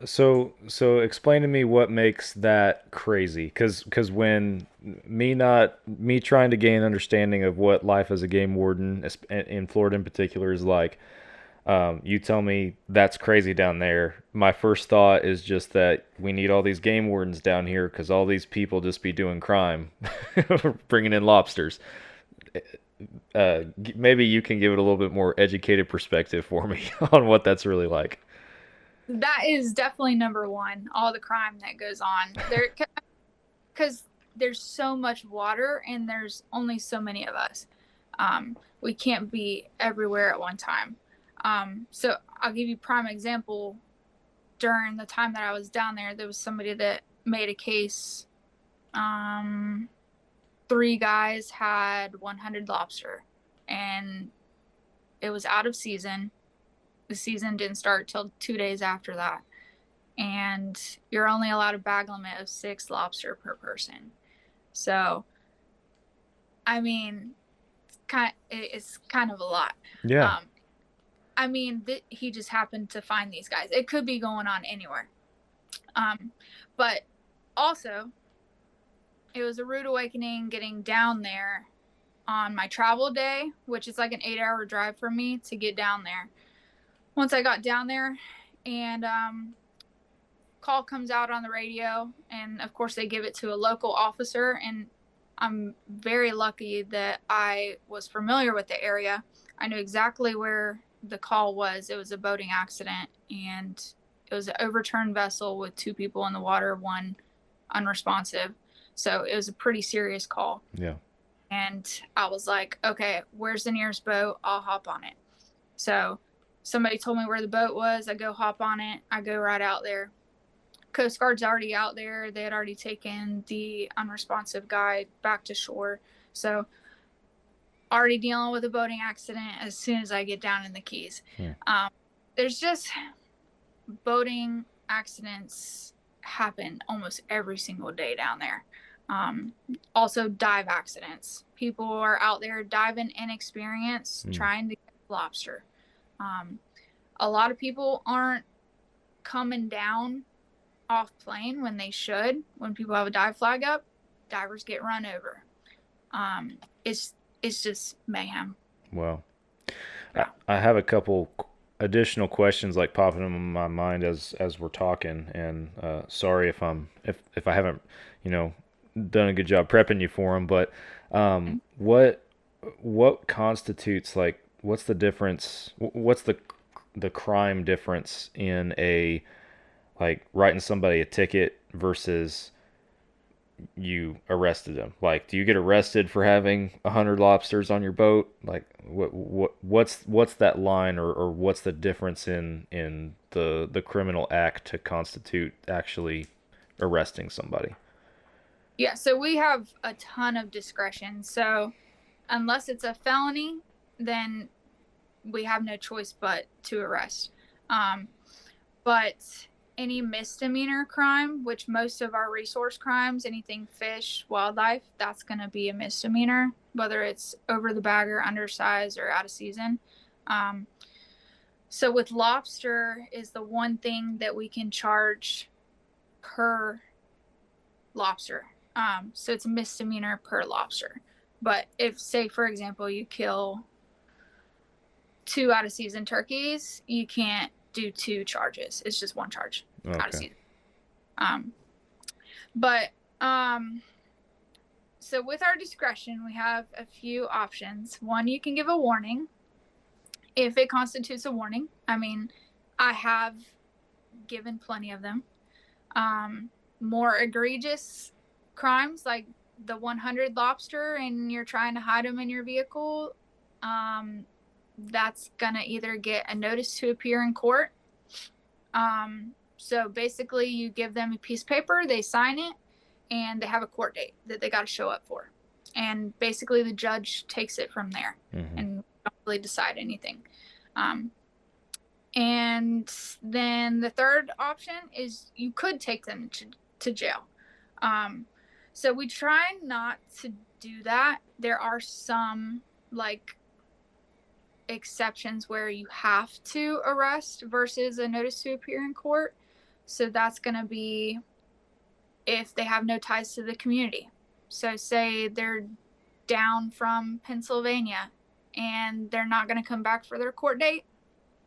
So explain to me what makes that crazy, because when me trying to gain understanding of what life as a game warden in Florida in particular is like, you tell me that's crazy down there. My first thought is just that we need all these game wardens down here because all these people just be doing crime, bringing in lobsters. Maybe you can give it a little bit more educated perspective for me on what that's really like. That is definitely number one, all the crime that goes on there, because there's so much water and there's only so many of us. We can't be everywhere at one time. So I'll give you a prime example. During the time that I was down there, there was somebody that made a case. 3 guys had 100 lobster, and it was out of season. The season didn't start till 2 days after that, and you're only allowed a bag limit of 6 lobster per person. So, I mean, it's kind of a lot. Yeah. I mean, he just happened to find these guys. It could be going on anywhere. But also, it was a rude awakening getting down there on my travel day, which is like an 8-hour drive for me to get down there. Once I got down there, and call comes out on the radio, and of course they give it to a local officer, and I'm very lucky that I was familiar with the area. I knew exactly where the call was. It was a boating accident, and it was an overturned vessel with 2 people in the water, 1 unresponsive. So it was a pretty serious call. Yeah. And I was like, okay, where's the nearest boat? I'll hop on it. So somebody told me where the boat was. I go hop on it. I go right out there. Coast Guard's already out there. They had already taken the unresponsive guy back to shore. So already dealing with a boating accident as soon as I get down in the Keys. Yeah. There's just boating accidents happen almost every single day down there. Also dive accidents. People are out there diving inexperienced, trying to get lobster. A lot of people aren't coming down off plane when they should. When people have a dive flag up, divers get run over. It's just mayhem. Well, Yeah. I have a couple additional questions like popping in my mind as we're talking, and sorry if I haven't done a good job prepping you for them, but what constitutes, like, what's the difference? What's the crime difference in a, like, writing somebody a ticket versus you arrested them? Like, do you get arrested for having 100 lobsters on your boat? Like, what's that line, or what's the difference in the criminal act to constitute actually arresting somebody? Yeah, so we have a ton of discretion. So unless it's a felony, then we have no choice but to arrest. But any misdemeanor crime, which most of our resource crimes, anything fish, wildlife, that's going to be a misdemeanor, whether it's over the bag or undersized or out of season. So with lobster is the one thing that we can charge per lobster. So it's a misdemeanor per lobster. But if, say, for example, you kill 2 out of season turkeys, you can't do 2 charges. It's just 1 charge out of season. So with our discretion, we have a few options. One, you can give a warning if it constitutes a warning. I mean, I have given plenty of them. More egregious crimes like the 100 lobster and you're trying to hide them in your vehicle, that's gonna either get a notice to appear in court, So basically, you give them a piece of paper, they sign it, and they have a court date that they got to show up for. And basically, the judge takes it from there and don't really decide anything. And then the third option is you could take them to jail. So we try not to do that. There are some like exceptions where you have to arrest versus a notice to appear in court. So that's going to be if they have no ties to the community. So say they're down from Pennsylvania and they're not going to come back for their court date.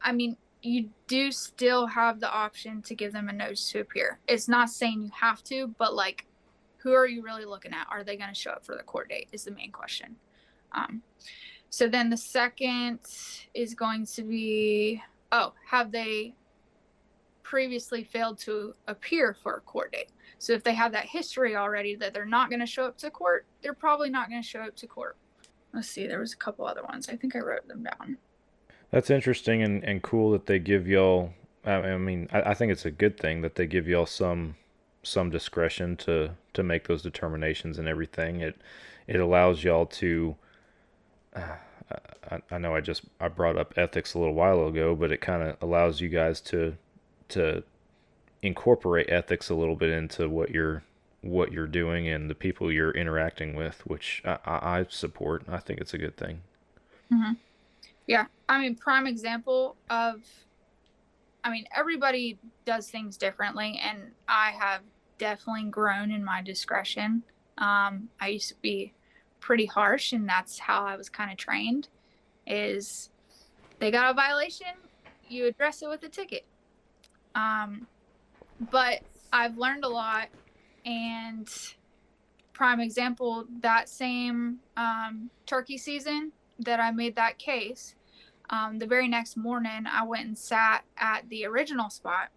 I mean, you do still have the option to give them a notice to appear. It's not saying you have to, but like, who are you really looking at? Are they going to show up for the court date is the main question. So then the second is going to be, have they previously failed to appear for a court date? So if they have that history already that they're not going to show up to court, they're probably not going to show up to court. Let's see, there was a couple other ones. I think I wrote them down. That's interesting and cool that they give y'all, I mean, I think it's a good thing that they give y'all some discretion to make those determinations and everything. It allows y'all to, I know I brought up ethics a little while ago, but it kind of allows you guys to incorporate ethics a little bit into what you're doing and the people you're interacting with, which I support. I think it's a good thing. Mm-hmm. Yeah. I mean, prime example of, everybody does things differently, and I have definitely grown in my discretion. I used to be pretty harsh, and that's how I was kind of trained, is they got a violation, you address it with a ticket. But I've learned a lot, and prime example, that same turkey season that I made that case, the very next morning I went and sat at the original spot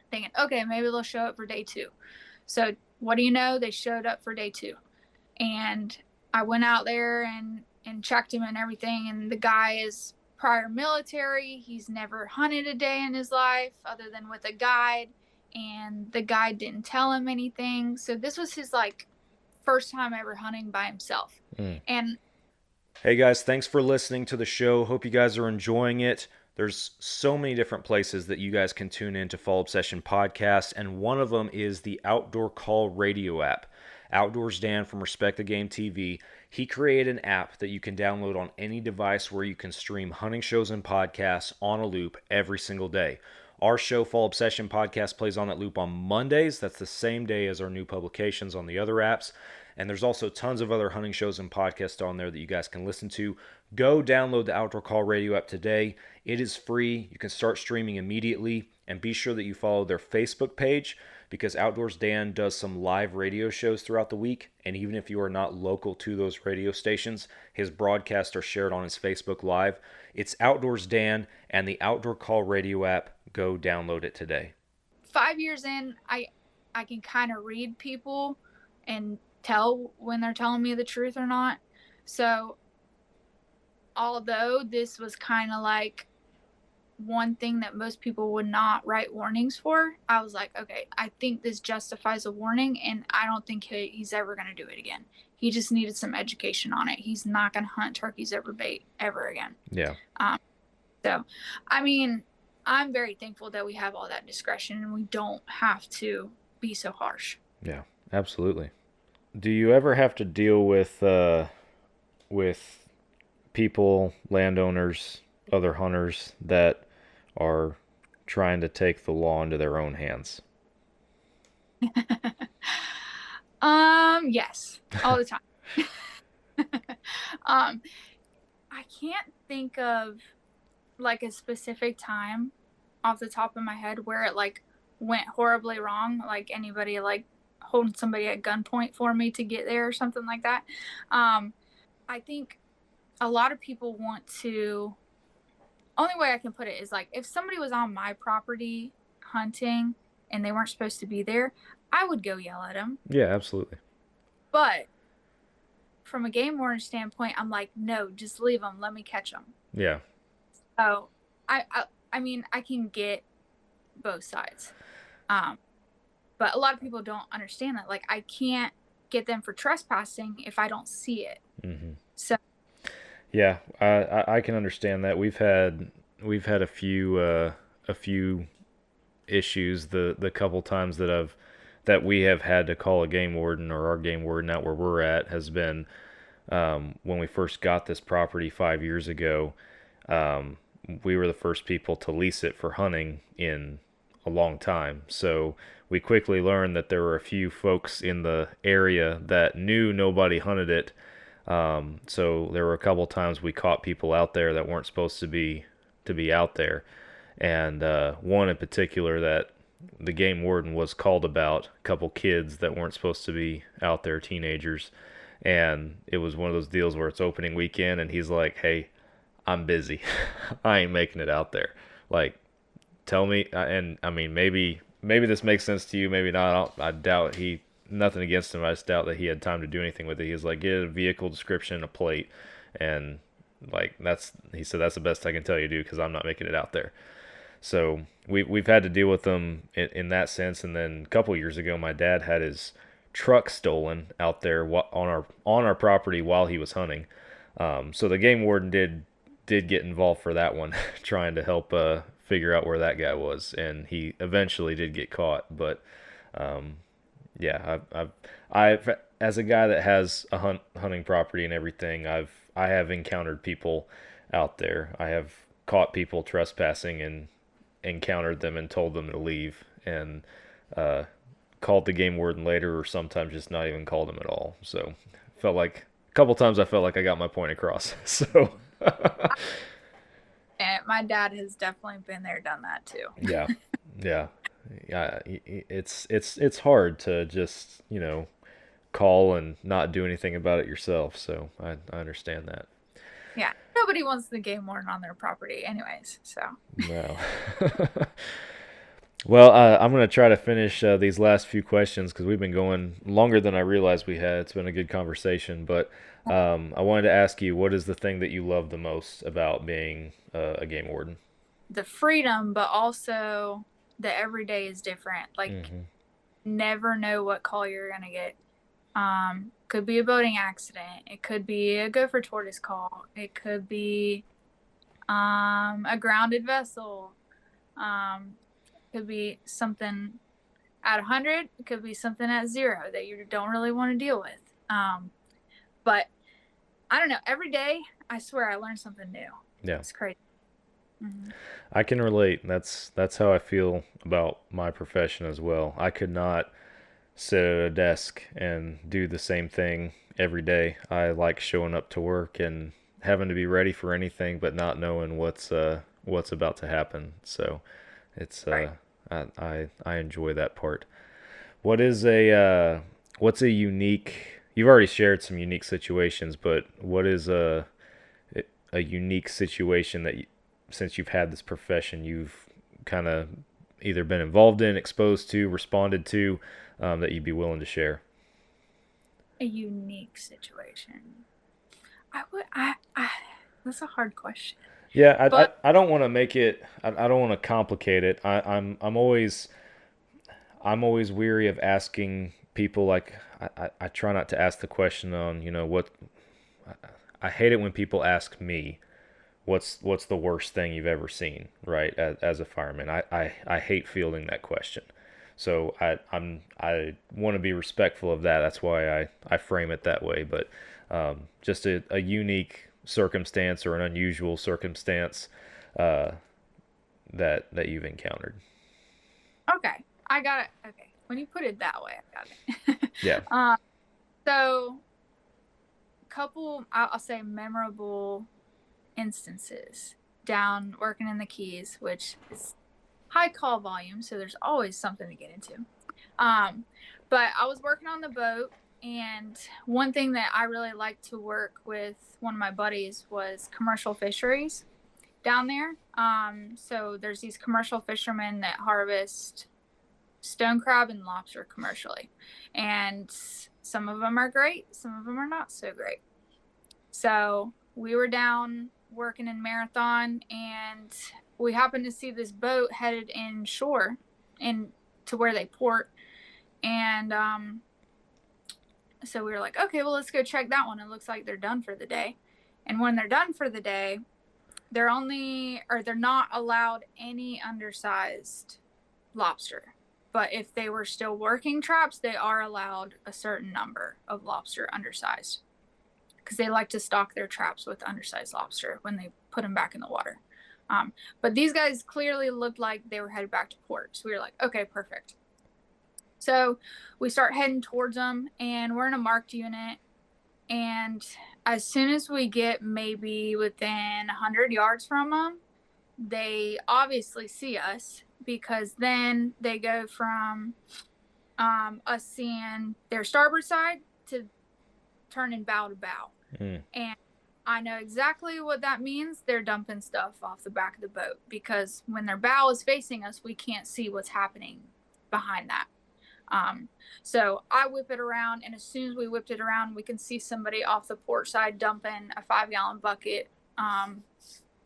thinking, okay, maybe they'll show up for day 2. So what do you know? They showed up for day 2. And I went out there and checked him and everything. And the guy is prior military. He's never hunted a day in his life other than with a guide. And the guide didn't tell him anything. So this was his first time ever hunting by himself. And hey guys, thanks for listening to the show. Hope you guys are enjoying it. There's so many different places that you guys can tune in to Fall Obsession Podcast, and one of them is the Outdoor Call Radio app. Outdoors Dan from Respect the Game TV, he created an app that you can download on any device where you can stream hunting shows and podcasts on a loop every single day. Our show, Fall Obsession Podcast, plays on that loop on Mondays. That's the same day as our new publications on the other apps. And there's also tons of other hunting shows and podcasts on there that you guys can listen to. Go download the Outdoor Call Radio app today. It is free. You can start streaming immediately. And be sure that you follow their Facebook page, because Outdoors Dan does some live radio shows throughout the week. And even if you are not local to those radio stations, his broadcasts are shared on his Facebook Live. It's Outdoors Dan and the Outdoor Call Radio app. Go download it today. 5 years in, I can kind of read people and tell when they're telling me the truth or not. So although this was kind of like one thing that most people would not write warnings for, I was like, okay, I think this justifies a warning, and I don't think he's ever going to do it again. He just needed some education on it. He's not going to hunt turkeys over bait ever again. Yeah. So, I mean, I'm very thankful that we have all that discretion and we don't have to be so harsh. Yeah, absolutely. Do you ever have to deal with people, landowners, other hunters that are trying to take the law into their own hands? Yes, all the time. I can't think of a specific time off the top of my head where it went horribly wrong, like anybody holding somebody at gunpoint for me to get there or something like that. I think a lot of people want to, only way I can put it is if somebody was on my property hunting and they weren't supposed to be there, I would go yell at them. Yeah, absolutely. But from a game warden standpoint, I'm like, no, just leave them. Let me catch them. Yeah. So I mean, I can get both sides. But a lot of people don't understand that. Like, I can't get them for trespassing if I don't see it. Mm-hmm. So Yeah, I can understand that. We've had a few issues the couple times that we have had to call a game warden, or our game warden out where we're at has been when we first got this property 5 years ago. We were the first people to lease it for hunting in a long time. So we quickly learned that there were a few folks in the area that knew nobody hunted it. So there were a couple times we caught people out there that weren't supposed to be out there. And one in particular that the game warden was called about, a couple kids that weren't supposed to be out there, teenagers. And it was one of those deals where it's opening weekend and he's like, "Hey, I'm busy. I ain't making it out there. Like, tell me." And I mean, maybe this makes sense to you, maybe not. I doubt nothing against him. I just doubt that he had time to do anything with it. He was like, "Get a vehicle description and a plate." And like, he said, "That's the best I can tell you, dude, because I'm not making it out there." So we've had to deal with them in that sense. And then a couple years ago, my dad had his truck stolen out there on our property while he was hunting. So the game warden did get involved for that one, trying to help figure out where that guy was, and he eventually did get caught. But yeah, I've as a guy that has a hunting property and everything, I have encountered people out there. I have caught people trespassing and encountered them and told them to leave, and called the game warden later, or sometimes just not even called him at all. So felt like a couple times I felt like I got my point across. So and my dad has definitely been there, done that too. Yeah. It's hard to just, call and not do anything about it yourself. So I understand that. Yeah, nobody wants the game warden on their property anyways, so. No. Well, I'm going to try to finish these last few questions because we've been going longer than I realized we had. It's been a good conversation, but I wanted to ask you, what is the thing that you love the most about being a game warden? The freedom, but also the everyday is different. Like, never know what call you're going to get. Could be a boating accident. It could be a gopher tortoise call. It could be a grounded vessel. Could be something at 100. It could be something at 0 that you don't really want to deal with. But I don't know. Every day, I swear I learn something new. Yeah, it's crazy. I can relate. That's how I feel about my profession as well. I could not sit at a desk and do the same thing every day. I like showing up to work and having to be ready for anything, but not knowing what's about to happen. So it's right. I enjoy that part. What's a unique? You've already shared some unique situations, but what is a unique situation that since you've had this profession, you've kind of either been involved in, exposed to, responded to, that you'd be willing to share? A unique situation. That's a hard question. Yeah, I don't want to make it. I don't want to complicate it. I'm always weary of asking people. Like I try not to ask the question on what. I hate it when people ask me, what's the worst thing you've ever seen, right? As a fireman, I hate fielding that question. So I want to be respectful of that. That's why I frame it that way. But just a unique circumstance or an unusual circumstance that you've encountered. Okay, I got it. Okay, when you put it that way, I got it. Yeah. So, couple, I'll say memorable instances down working in the Keys, which is high call volume, so there's always something to get into. But I was working on the boat, and one thing that I really liked to work with one of my buddies was commercial fisheries down there. So there's these commercial fishermen that harvest stone crab and lobster commercially, and some of them are great, some of them are not so great. So we were down working in Marathon, and we happened to see this boat headed inshore and to where they port. And so we were like, okay, well, let's go check that one. It looks like they're done for the day. And when they're done for the day, they're not allowed any undersized lobster. But if they were still working traps, they are allowed a certain number of lobster undersized, because they like to stock their traps with undersized lobster when they put them back in the water. But these guys clearly looked like they were headed back to port. So we were like, okay, perfect. So we start heading towards them, and we're in a marked unit. And as soon as we get maybe within 100 yards from them, they obviously see us, because then they go from us seeing their starboard side to turning bow to bow. And I know exactly what that means. They're dumping stuff off the back of the boat, because when their bow is facing us, we can't see what's happening behind that. So I whip it around, and as soon as we whipped it around, we can see somebody off the port side dumping a 5-gallon bucket.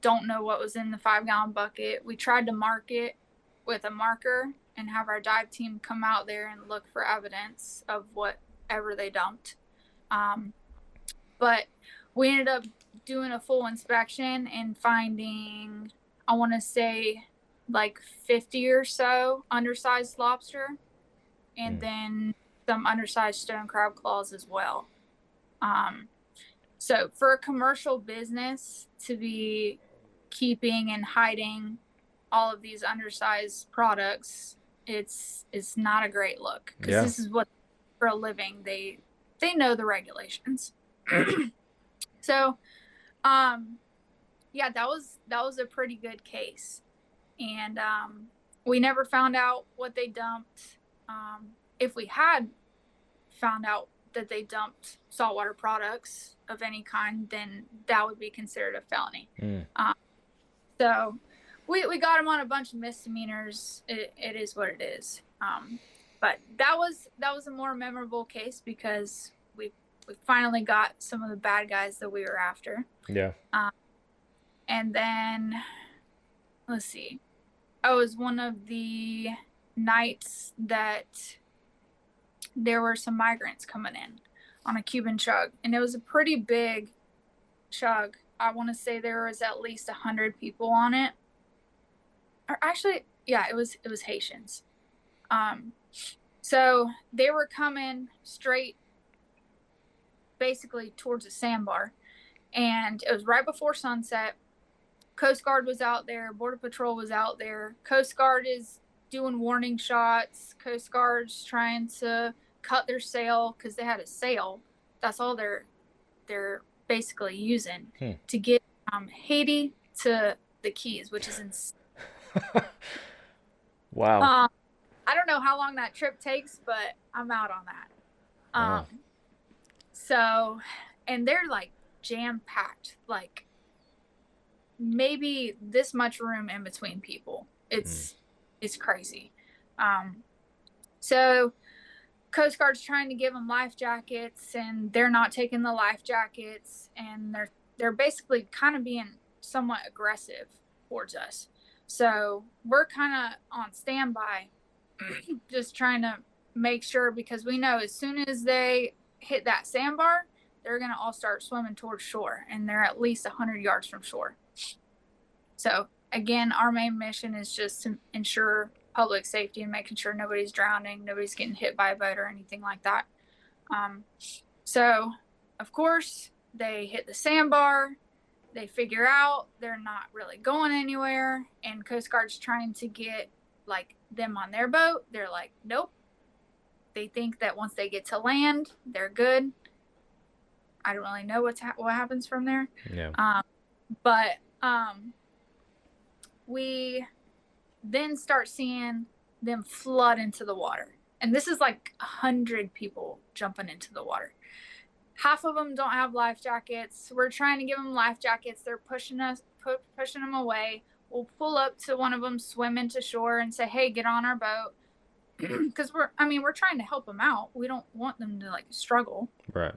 Don't know what was in the 5-gallon bucket. We tried to mark it with a marker and have our dive team come out there and look for evidence of whatever they dumped. But we ended up doing a full inspection and finding, I want to say, like 50 or so undersized lobster, and then some undersized stone crab claws as well. So for a commercial business to be keeping and hiding all of these undersized products, it's not a great look, because this is what for a living. They know the regulations. So yeah, that was a pretty good case. And we never found out what they dumped. If we had found out that they dumped saltwater products of any kind, then that would be considered a felony. So we got them on a bunch of misdemeanors. It is what it is. But that was a more memorable case, because we finally got some of the bad guys that we were after. Yeah. And then let's see. It was one of the nights that there were some migrants coming in on a Cuban chug, and it was a pretty big chug. I want to say there was at least 100 people on it. Or actually, yeah, it was Haitians. So they were coming straight basically towards a sandbar, and it was right before sunset. Coast Guard was out there, Border Patrol was out there. Coast Guard is doing warning shots. Coast Guard's trying to cut their sail, because they had a sail. That's all they're basically using to get Haiti to the Keys, which is insane. Wow. I don't know how long that trip takes, but I'm out on that. Wow. So, and they're like jam packed, like maybe this much room in between people. It's crazy. So Coast Guard's trying to give them life jackets, and they're not taking the life jackets, and they're basically kind of being somewhat aggressive towards us. So we're kind of on standby, just trying to make sure, because we know as soon as they hit that sandbar, they're going to all start swimming towards shore, and they're at least 100 yards from shore. So again, our main mission is just to ensure public safety and making sure nobody's drowning, nobody's getting hit by a boat or anything like that. So of course they hit the sandbar, they figure out they're not really going anywhere, and Coast Guard's trying to get like them on their boat. They're like, nope. They think that once they get to land, they're good. I don't really know what happens from there. Yeah. But we then start seeing them flood into the water. And this is like 100 people jumping into the water. Half of them don't have life jackets. We're trying to give them life jackets. They're pushing them away. We'll pull up to one of them, swim into shore, and say, hey, get on our boat. Because we're trying to help them out. We don't want them to like struggle. Right.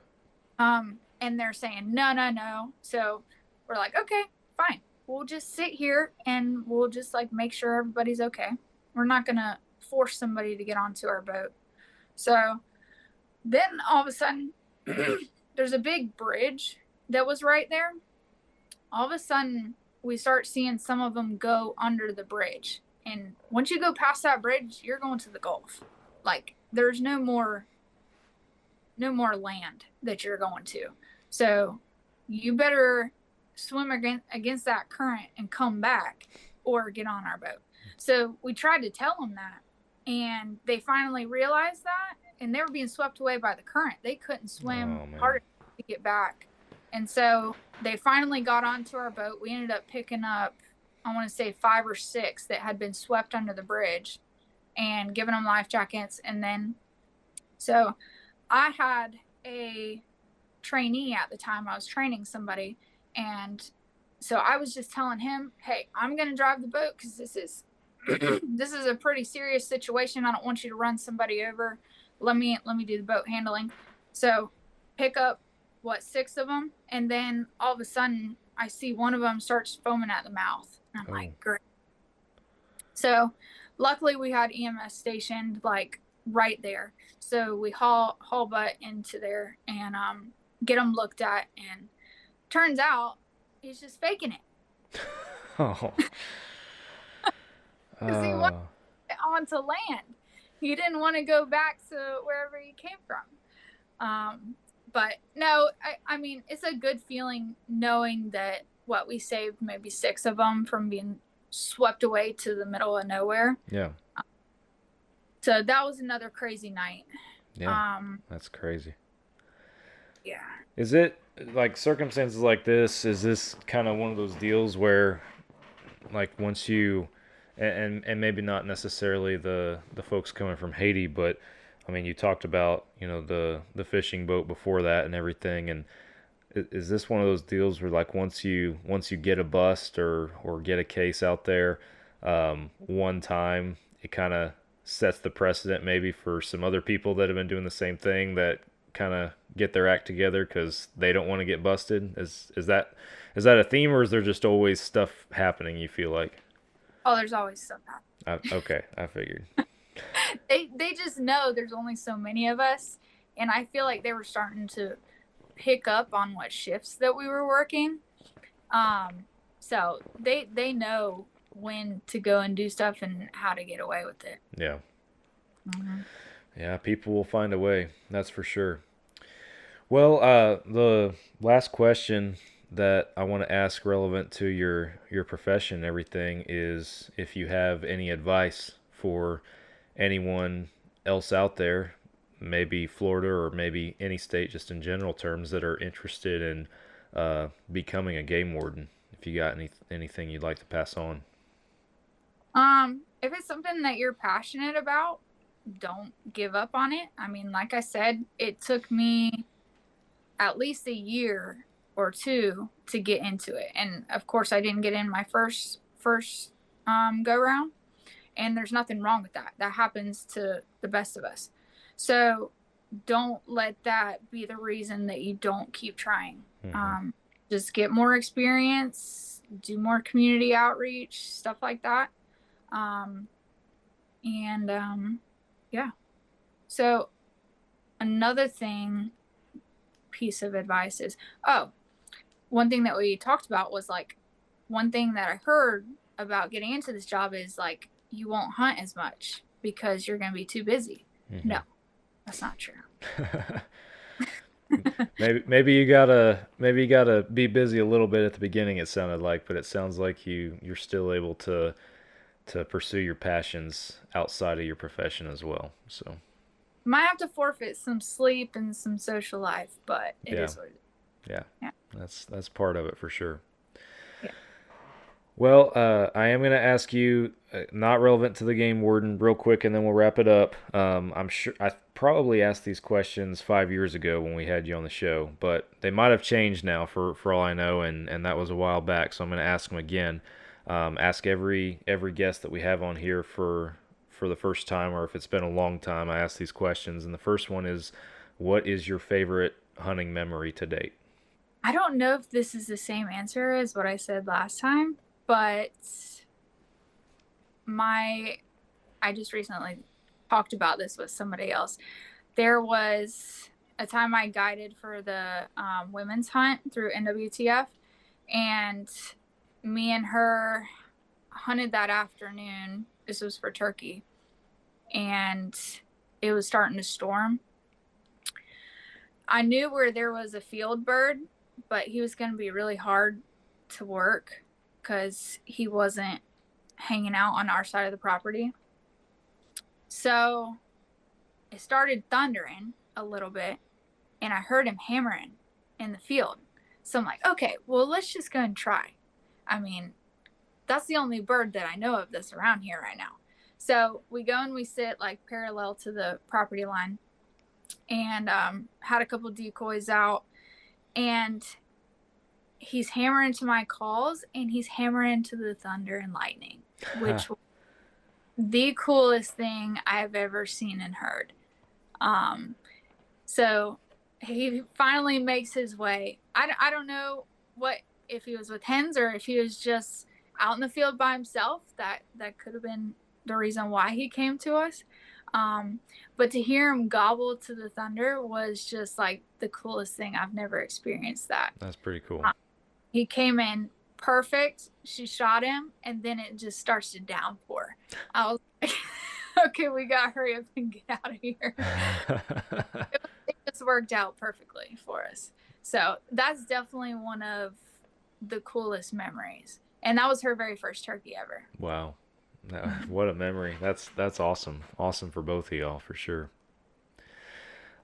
And they're saying, no. So we're like, okay, fine. We'll just sit here and we'll just like make sure everybody's okay. We're not going to force somebody to get onto our boat. So then all of a sudden, there's a big bridge that was right there. All of a sudden, we start seeing some of them go under the bridge. And once you go past that bridge, you're going to the Gulf. Like, there's no more land that you're going to. So you better swim against that current and come back or get on our boat. So we tried to tell them that, and they finally realized that, and they were being swept away by the current. They couldn't swim hard enough to get back. And so they finally got onto our boat. We ended up picking up, I want to say 5 or 6 that had been swept under the bridge and giving them life jackets. And then, so I had a trainee at the time. I was training somebody. And so I was just telling him, hey, I'm going to drive the boat because this is a pretty serious situation. I don't want you to run somebody over. Let me do the boat handling. So pick up 6 of them, and then all of a sudden I see one of them starts foaming at the mouth, and I'm like, great. So luckily we had EMS stationed like right there, so we haul butt into there and get them looked at, and turns out he's just faking it. Oh. Because he wanted to get onto land. He didn't want to go back to wherever he came from. But no, I mean, it's a good feeling knowing that we saved maybe 6 of them from being swept away to the middle of nowhere. Yeah. So that was another crazy night. Yeah. That's crazy. Yeah. Is it like circumstances like this? Is this kind of one of those deals where, like, once you, and maybe not necessarily the folks coming from Haiti, but I mean, you talked about, you know, the fishing boat before that and everything, and is this one of those deals where, like, once you get a bust or get a case out there, one time, it kind of sets the precedent maybe for some other people that have been doing the same thing that kind of get their act together because they don't want to get busted? Is that a theme, or is there just always stuff happening, you feel like? Oh, there's always stuff happening. Okay, I figured. They just know there's only so many of us, and I feel like they were starting to pick up on what shifts that we were working. So they know when to go and do stuff and how to get away with it. Yeah. Mm-hmm. Yeah, people will find a way, that's for sure. Well, the last question that I want to ask relevant to your profession and everything is if you have any advice for anyone else out there, maybe Florida or maybe any state just in general terms, that are interested in becoming a game warden. If you got anything you'd like to pass on. If it's something that you're passionate about, don't give up on it. I mean, like I said, it took me at least a year or 2 to get into it. And of course I didn't get in my first go round, and there's nothing wrong with that. That happens to the best of us. So don't let that be the reason that you don't keep trying. Mm-hmm. Just get more experience, do more community outreach, stuff like that. Yeah. So another piece of advice is, one thing that we talked about was, like, one thing that I heard about getting into this job is, like, you won't hunt as much because you're going to be too busy. Mm-hmm. No, that's not true. maybe you gotta be busy a little bit at the beginning, it sounded like, but it sounds like you're still able to pursue your passions outside of your profession as well. So might have to forfeit some sleep and some social life, but it is what it is. Yeah. That's part of it for sure. Yeah. Well, I am going to ask you, not relevant to the game warden, real quick, and then we'll wrap it up. I'm sure I probably asked these questions 5 years ago when we had you on the show, but they might have changed now for all I know, and that was a while back, so I'm going to ask them again. Ask every guest that we have on here for the first time, or if it's been a long time, I ask these questions. And the first one is, what is your favorite hunting memory to date? I don't know if this is the same answer as what I said last time, but I just recently talked about this with somebody else. There was a time I guided for the women's hunt through NWTF, and me and her hunted that afternoon. This was for turkey, and it was starting to storm. I knew where there was a field bird, but he was going to be really hard to work because he wasn't hanging out on our side of the property. So it started thundering a little bit, and I heard him hammering in the field. So I'm like, okay, well, let's just go and try. I mean, that's the only bird that I know of that's around here right now. So we go and we sit like parallel to the property line, and had a couple decoys out, and he's hammering to my calls, and he's hammering to the thunder and lightning, which was the coolest thing I've ever seen and heard. So he finally makes his way. I don't know if he was with hens or if he was just out in the field by himself. That could have been the reason why he came to us. But to hear him gobble to the thunder was just like the coolest thing. I've never experienced that. That's pretty cool. He came in perfect. She shot him, and then it just starts to downpour. I was like, okay, we got to hurry up and get out of here. It just worked out perfectly for us. So that's definitely one of the coolest memories. And that was her very first turkey ever. Wow. What a memory. That's awesome. Awesome for both of y'all, for sure.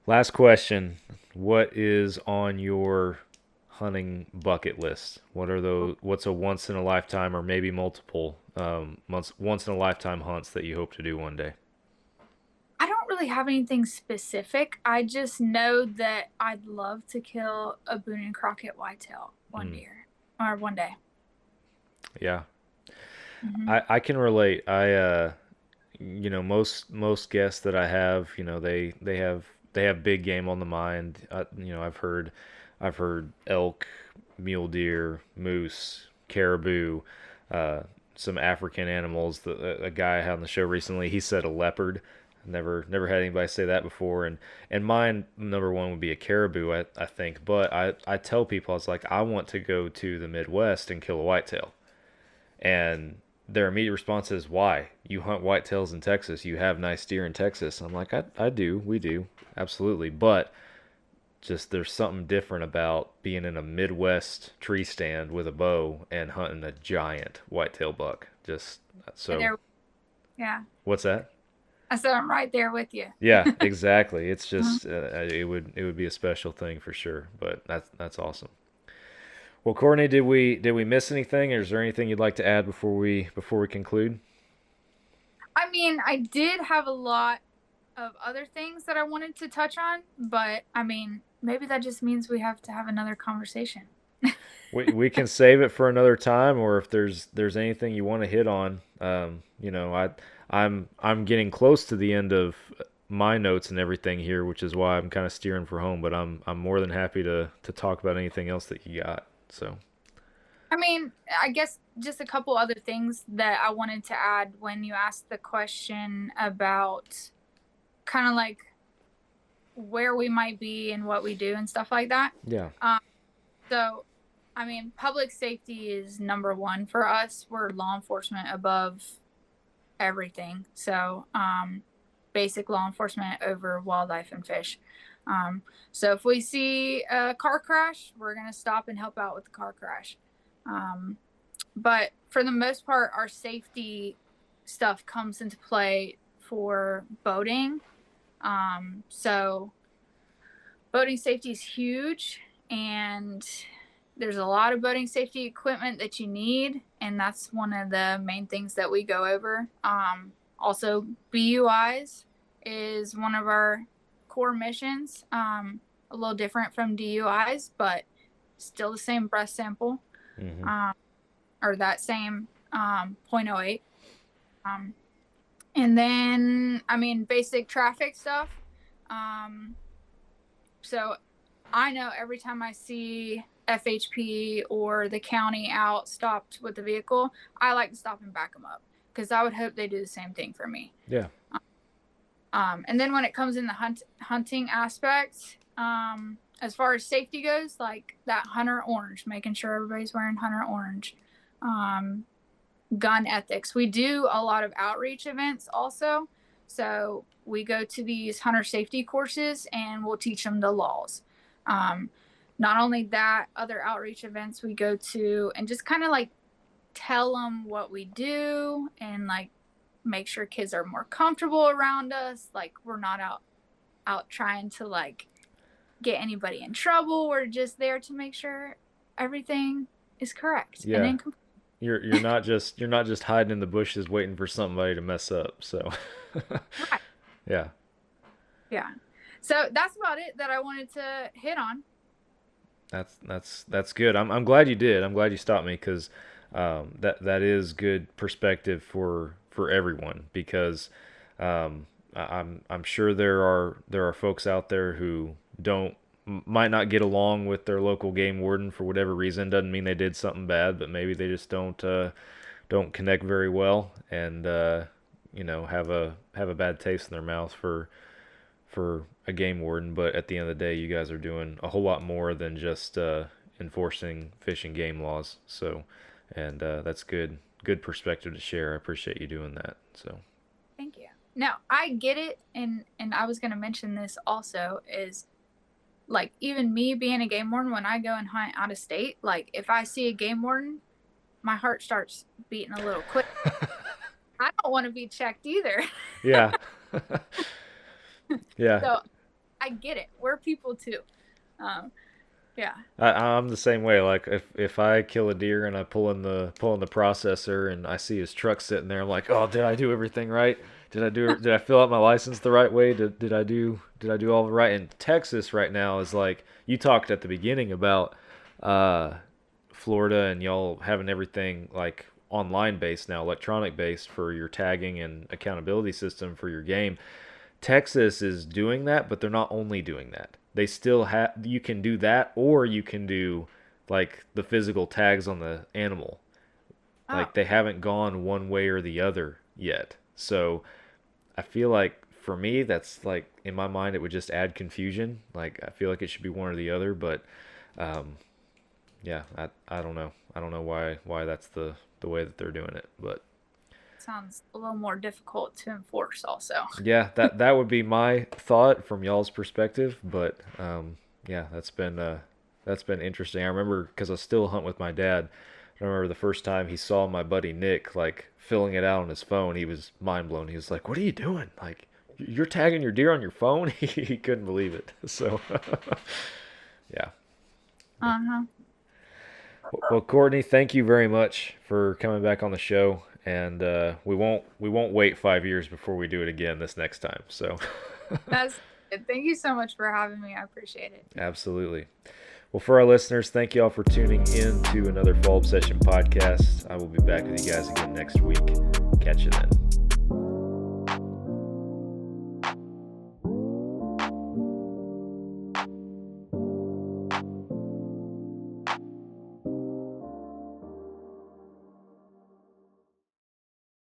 Last question. What is on your hunting bucket list? What's a once in a lifetime or maybe multiple once in a lifetime hunts that you hope to do one day? I don't really have anything specific. I just know that I'd love to kill a Boone and Crockett whitetail one day. Yeah. Mm-hmm. I can relate. Most guests that I have, they have big game on the mind. I've heard elk, mule deer, moose, caribou, some African animals. A guy I had on the show recently, he said a leopard. Never had anybody say that before. And mine, number one, would be a caribou, I think. But I tell people, I was like, I want to go to the Midwest and kill a whitetail. And their immediate response is, why? You hunt whitetails in Texas. You have nice deer in Texas. I'm like, I do. We do. Absolutely. But just there's something different about being in a Midwest tree stand with a bow and hunting a giant whitetail buck. Just so. Yeah. What's that? I said I'm right there with you. Yeah, exactly. It's just it would be a special thing for sure. But that's awesome. Well, Courtney, did we miss anything, or is there anything you'd like to add before we conclude? I mean, I did have a lot of other things that I wanted to touch on, but I mean, maybe that just means we have to have another conversation. we can save it for another time, or if there's anything you want to hit on. I'm getting close to the end of my notes and everything here, which is why I'm kind of steering for home. But I'm more than happy to talk about anything else that you got. So, I mean, I guess just a couple other things that I wanted to add when you asked the question about kind of like where we might be and what we do and stuff like that. Yeah. So, I mean, public safety is number one for us. We're law enforcement above everything. So, basic law enforcement over wildlife and fish. So if we see a car crash, we're going to stop and help out with the car crash. But for the most part, our safety stuff comes into play for boating. So boating safety is huge, and there's a lot of boating safety equipment that you need. And that's one of the main things that we go over. Also, BUIs is one of our core missions, a little different from DUIs, but still the same breath sample, or that same 0.08. And then, I mean, basic traffic stuff. So I know every time I see FHP or the county out stopped with the vehicle, I like to stop and back them up because I would hope they do the same thing for me. Yeah. And then when it comes in the hunting aspect, as far as safety goes, like that hunter orange, making sure everybody's wearing hunter orange, gun ethics. We do a lot of outreach events also. So we go to these hunter safety courses and we'll teach them the laws. Not only that, other outreach events we go to and just kind of like tell them what we do and like make sure kids are more comfortable around us. Like we're not out trying to like get anybody in trouble. We're just there to make sure everything is correct. Yeah. And You're not just hiding in the bushes waiting for somebody to mess up. So right. Yeah. So that's about it that I wanted to hit on. That's good. I'm glad you did. I'm glad you stopped me because that is good perspective for everyone because I'm sure there are folks out there who might not get along with their local game warden for whatever reason. Doesn't mean they did something bad, but maybe they just don't connect very well and have a bad taste in their mouth for a game warden. But at the end of the day, you guys are doing a whole lot more than just enforcing fish and game laws. So, and that's good perspective to share. I appreciate you doing that. So, thank you. No, I get it, and I was going to mention this also is like even me being a game warden, when I go and hunt out of state, like if I see a game warden, my heart starts beating a little quick. I don't want to be checked either. Yeah. Yeah. So I get it. We're people too. Yeah. I'm the same way. Like if I kill a deer and I pull in the processor and I see his truck sitting there, I'm like, oh, did I do everything right? Did I fill out my license the right way? Did I do all right? And Texas right now is like, you talked at the beginning about Florida and y'all having everything like online based now, electronic based for your tagging and accountability system for your game. Texas is doing that, but they're not only doing that. They still you can do that, or you can do like the physical tags on the animal. Oh. Like they haven't gone one way or the other yet. So I feel like for me, that's like in my mind, it would just add confusion. Like I feel like it should be one or the other, but yeah, I don't know. I don't know why that's the way that they're doing it, but sounds a little more difficult to enforce also. Yeah, that would be my thought from y'all's perspective, but yeah, that's been interesting. I remember because I still hunt with my dad. I remember the first time he saw my buddy Nick like filling it out on his phone, he was mind blown. He was like, "What are you doing? Like, you're tagging your deer on your phone?" He couldn't believe it. So yeah. Uh-huh. Well, Courtney, thank you very much for coming back on the show. And we won't wait 5 years before we do it again this next time. So that's good. Thank you so much for having me. I appreciate it. Absolutely. Well, for our listeners, thank you all for tuning in to another Fall Obsession podcast. I will be back with you guys again next week. Catch you then.